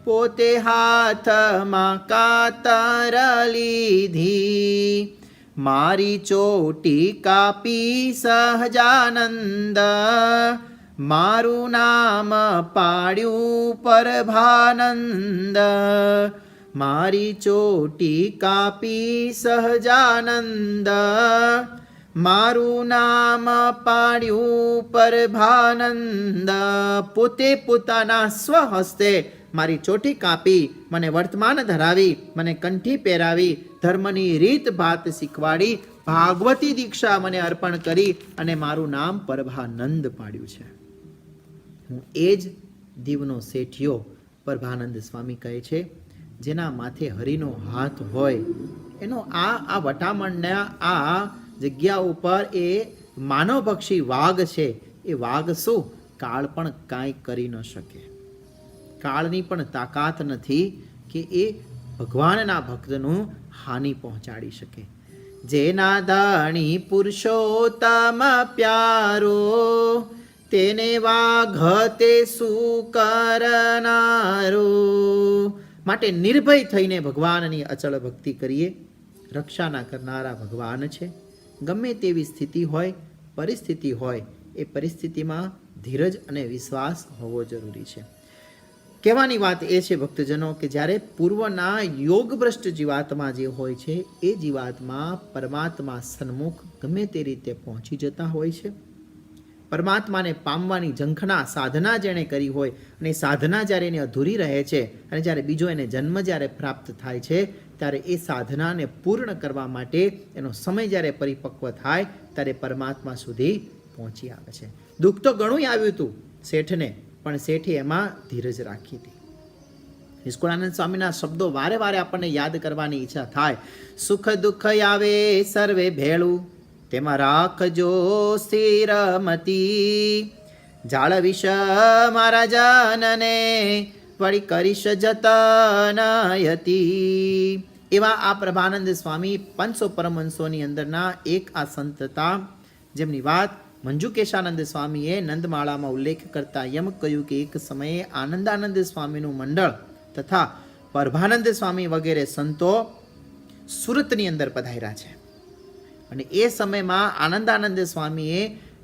પોતે હાથમાં કાતર લીધી, મારી ચોટી કાપી સહજાનંદ, મારું નામ પાડ્યું પરભાનંદ, મારી ચોટી કાપી સહજાનંદ, મારું નામ પાડ્યું પરભાનંદ. પોતે પોતાના સ્વહસ્તે મારી ચોટી કાપી, મને વર્તમાન ધરાવી, મને કંઠી પહેરાવી, ધર્મની રીત ભાત શીખવાડી, ભાગવતી દીક્ષા મને અર્પણ કરી અને મારું નામ પરભાનંદ પાડ્યું છે. હું એ જ દીવનો શેઠિયો પરભાનંદ સ્વામી કહે છે, જેના માથે હરિનો હાથ હોય, એનો આ વટામણના આ જગ્યા ઉપર એ માનવભક્ષી વાઘ છે. એ વાઘ શું, કાળ પણ કાંઈ કરી ન શકે. કાળની પણ તાકાત નથી કે એ ભગવાનના ભક્તનું હાનિ પહોંચાડી શકે. જેના દાણી પુરુષોત્તમ પ્યારો, તેને વાઘ તે શું કરનારો. માટે નિર્ભય થઈને ભગવાનની અચળ ભક્તિ કરીએ. રક્ષાના કરનારા ભગવાન છે. ગમે તેવી સ્થિતિ હોય, પરિસ્થિતિ હોય, એ પરિસ્થિતિમાં ધીરજ અને વિશ્વાસ હોવો જરૂરી છે. કહેવાની વાત એ છે ભક્તજનો કે જ્યારે પૂર્વના યોગભ્રષ્ટ જીવાત્મા જે હોય છે એ જીવાત્મા પરમાત્મા સન્મુખ ગમે તે રીતે પહોંચી જતા હોય છે. પરમાત્માને પામવાની ઝંખના સાધના જેણે કરી હોય અને સાધના જ્યારે એને અધૂરી રહે છે અને જ્યારે બીજો એને જન્મ જ્યારે પ્રાપ્ત થાય છે ત્યારે એ સાધનાને પૂર્ણ કરવા માટે એનો સમય જ્યારે પરિપક્વ થાય ત્યારે પરમાત્મા સુધી પહોંચી આવે છે. દુઃખ તો ઘણું આવ્યું હતું શેઠને, પણ શેઠે એમાં ધીરજ રાખી હતી. નિષ્કુળાનંદ સ્વામીના શબ્દો વારે વારે આપણને યાદ કરવાની ઈચ્છા થાય. સુખ દુઃખ આવે સર્વે ભેળું, તેમાં રાખજો સ્થિરમતી, જાળવીશ મારા જનને, વળી કરીશ જતનયતી. એવા આ પ્રભાનંદ સ્વામી 500 પરમહંસોની અંદરના એક આ સંતતા, જેમની વાત મંજુકેશાનંદ સ્વામીએ નંદમાળામાં ઉલ્લેખ કરતા એમ કહ્યું કે એક સમયે આનંદાનંદ સ્વામીનું મંડળ તથા પરભાનંદ સ્વામી વગેરે સંતો સુરતની અંદર પધાર્યા છે. અને એ સમયમાં આનંદાનંદ સ્વામીએ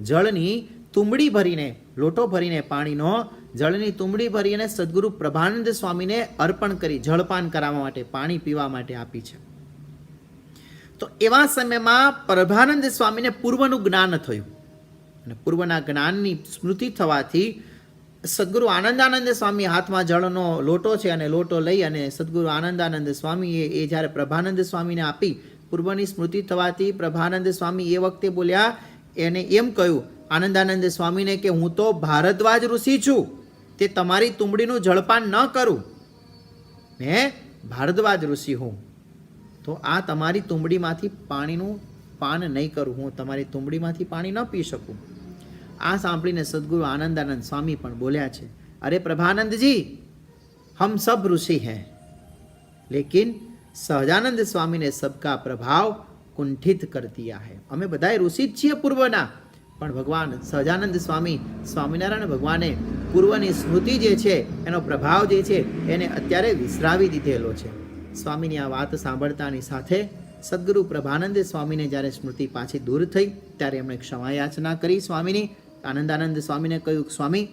જળની તુંબડી ભરીને, લોટો ભરીને પાણીનો જળની તુંબડી ભરીને સદગુરુ પ્રભાનંદ સ્વામીને અર્પણ કરી, જળપાન કરાવવા માટે, પાણી પીવા માટે આપી છે. તો એવા સમયમાં પ્રભાનંદ સ્વામીને પૂર્વનું જ્ઞાન થયું અને પૂર્વના જ્ઞાનની સ્મૃતિ થવાથી સદગુરુ આનંદાનંદ સ્વામી હાથમાં જળનો લોટો છે અને લોટો લઈ અને સદગુરુ આનંદાનંદ સ્વામીએ એ જ્યારે પ્રભાનંદ સ્વામીને આપી, પૂર્વની સ્મૃતિ થવાથી પ્રભાનંદ સ્વામી એ વખતે બોલ્યા, એને એમ કહ્યું આનંદાનંદ સ્વામીને કે હું તો ભારદ્વાજ ઋષિ છું, તે તમારી તુંબડીનું જળપાન ન કરું, મેં ભારદ્વાજ ઋષિ હું, તો આ તમારી તુંબડીમાંથી પાણીનું પાન નહીં કરું, હું તમારી તુંબડીમાંથી પાણી ન પી શકું. આ સાંભળીને સદગુરુ આનંદાનંદ સ્વામી પણ બોલ્યા છે, અરે પ્રભાનંદજી, હમ સબ ઋષિ हैं, लेकिन સહજાનંદ સ્વામીને સબકા પ્રભાવ કુંઠિત કર દિયા है. અમે બધાય ઋષિ જ છીએ પૂર્વના, પણ ભગવાન સહજાનંદ સ્વામી, સ્વામિનારાયણ ભગવાને પૂર્વની સ્મૃતિ જે છે એનો પ્રભાવ જે છે એને અત્યારે વિસરાવી દીધેલો છે. સ્વામીની આ વાત સાંભળતાની સાથે સદગુરુ પ્રભાનંદ સ્વામીને જ્યારે સ્મૃતિ પાછી દૂર થઈ ત્યારે એમણે ક્ષમા યાચના કરી સ્વામીની. આનંદાનંદ સ્વામીને કહ્યું, સ્વામી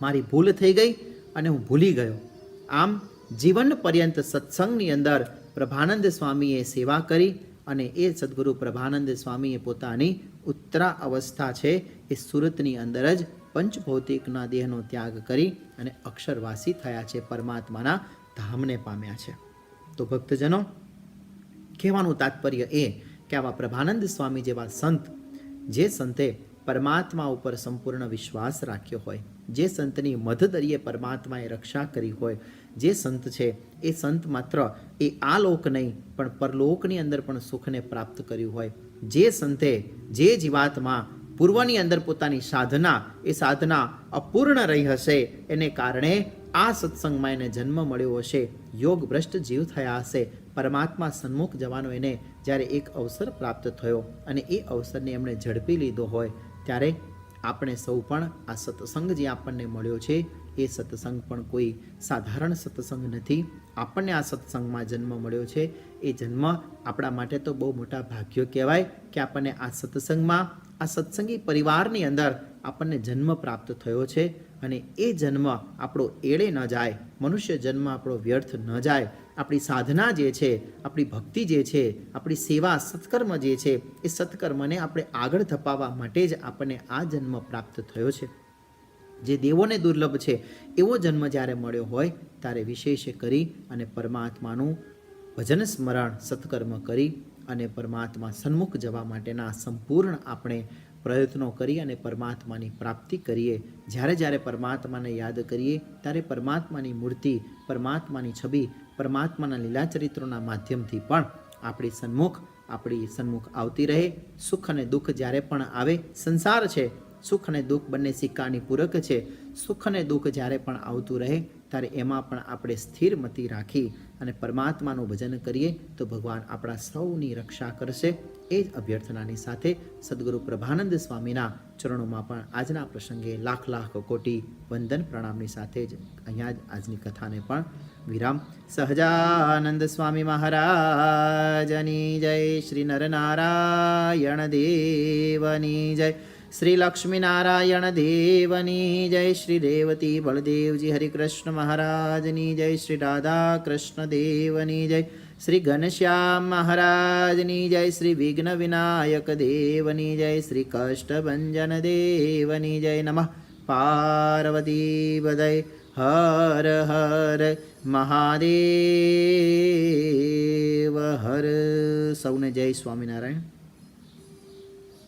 મારી ભૂલ થઈ ગઈ અને હું ભૂલી ગયો. આમ જીવન પર્યંત સત્સંગની અંદર પ્રભાનંદ સ્વામીએ સેવા કરી અને એ સદગુરુ પ્રભાનંદ સ્વામીએ પોતાની ઉત્તરા અવસ્થા છે એ સુરતની અંદર જ પંચભૌતિકના દેહનો ત્યાગ કરી અને અક્ષરવાસી થયા છે, પરમાત્માના ધામને પામ્યા છે. તો ભક્તજનો, કહેવાનું તાત્પર્ય એ કે આવા પ્રભાનંદ સ્વામી જેવા સંત, જે સંતે પરમાત્મા ઉપર સંપૂર્ણ વિશ્વાસ રાખ્યો હોય, જે સંતની મધદરીએ પરમાત્માએ રક્ષા કરી હોય, જે સંત છે એ સંત માત્ર એ આ લોક નહીં પણ પરલોકની અંદર પણ સુખને પ્રાપ્ત કર્યું હોય, જે સંતે જે જીવાતમાં પૂર્વની અંદર પોતાની સાધના, એ સાધના અપૂર્ણ રહી હશે, એને કારણે આ સત્સંગમાં એને જન્મ મળ્યો હશે, યોગ ભ્રષ્ટ જીવ થયા હશે, પરમાત્મા સન્મુખ જવાનો એને જ્યારે એક અવસર પ્રાપ્ત થયો અને એ અવસરને એમણે ઝડપી લીધો હોય, ત્યારે આપણે સૌ પણ આ સત્સંગ જે આપણને મળ્યો છે એ સત્સંગ પણ કોઈ સાધારણ સત્સંગ નથી. આપણને આ સત્સંગમાં જન્મ મળ્યો છે, એ જન્મ આપણા માટે તો બહુ મોટા ભાગ્યો કહેવાય કે આપણને આ સત્સંગમાં, આ સત્સંગી પરિવારની અંદર આપણને જન્મ પ્રાપ્ત થયો છે. અને એ જન્મ આપણો એળે ન જાય, મનુષ્ય જન્મ આપણો વ્યર્થ ન જાય. આપણી સાધના જે છે, આપણી ભક્તિ જે છે, આપણી સેવા સત્કર્મ જે છે, એ સત્કર્મને આપણે આગળ ધપાવવા માટે જ આપણને આ જન્મ પ્રાપ્ત થયો છે. જે દેવોને દુર્લભ છે એવો જન્મ જ્યારે મળ્યો હોય ત્યારે વિશેષ કરી અને પરમાત્માનું ભજન સ્મરણ સત્કર્મ કરી અને પરમાત્મા સન્મુખ જવા માટેના સંપૂર્ણ આપણે પ્રયત્નો કરી અને પરમાત્માની પ્રાપ્તિ કરીએ. જ્યારે જ્યારે પરમાત્માને યાદ કરીએ ત્યારે પરમાત્માની મૂર્તિ, પરમાત્માની છબી, પરમાત્માના લીલાચરિત્રોના માધ્યમથી પણ આપણી સન્મુખ આવતી રહે. સુખ અને દુઃખ જ્યારે પણ આવે, સંસાર છે, સુખ અને દુઃખ બંને સિક્કાની પૂરક છે. સુખ અને દુઃખ જ્યારે પણ આવતું રહે ત્યારે એમાં પણ આપણે સ્થિર મતિ રાખી અને પરમાત્માનું ભજન કરીએ તો ભગવાન આપણા સૌની રક્ષા કરશે. એ જ અભ્યર્થનાની સાથે સદગુરુ પ્રભાનંદ સ્વામીના ચરણોમાં પણ આજના પ્રસંગે લાખ લાખ કોટી વંદન પ્રણામની સાથે જ અહીંયા જ આજની કથાને પણ વિરામ. સહજાનંદ સ્વામી મહારાજની જય. શ્રી નરનારાયણ દેવની જય. શ્રી લક્ષ્મીનારાયણ દેવની જય. શ્રી રેવતી બળદેવજી હરિકૃષ્ણ મહારાજની જય. શ્રી રાધા કૃષ્ણ દેવની જય. શ્રી ઘનશ્યામ મહારાજની જય. શ્રી વિઘ્ન વિનાયક દેવની જય. શ્રી કષ્ટભંજન દેવની જય. નમઃ પાર્વતી પદય. હર હર મહાદેવ હર. સૌને જય સ્વામિનારાયણ.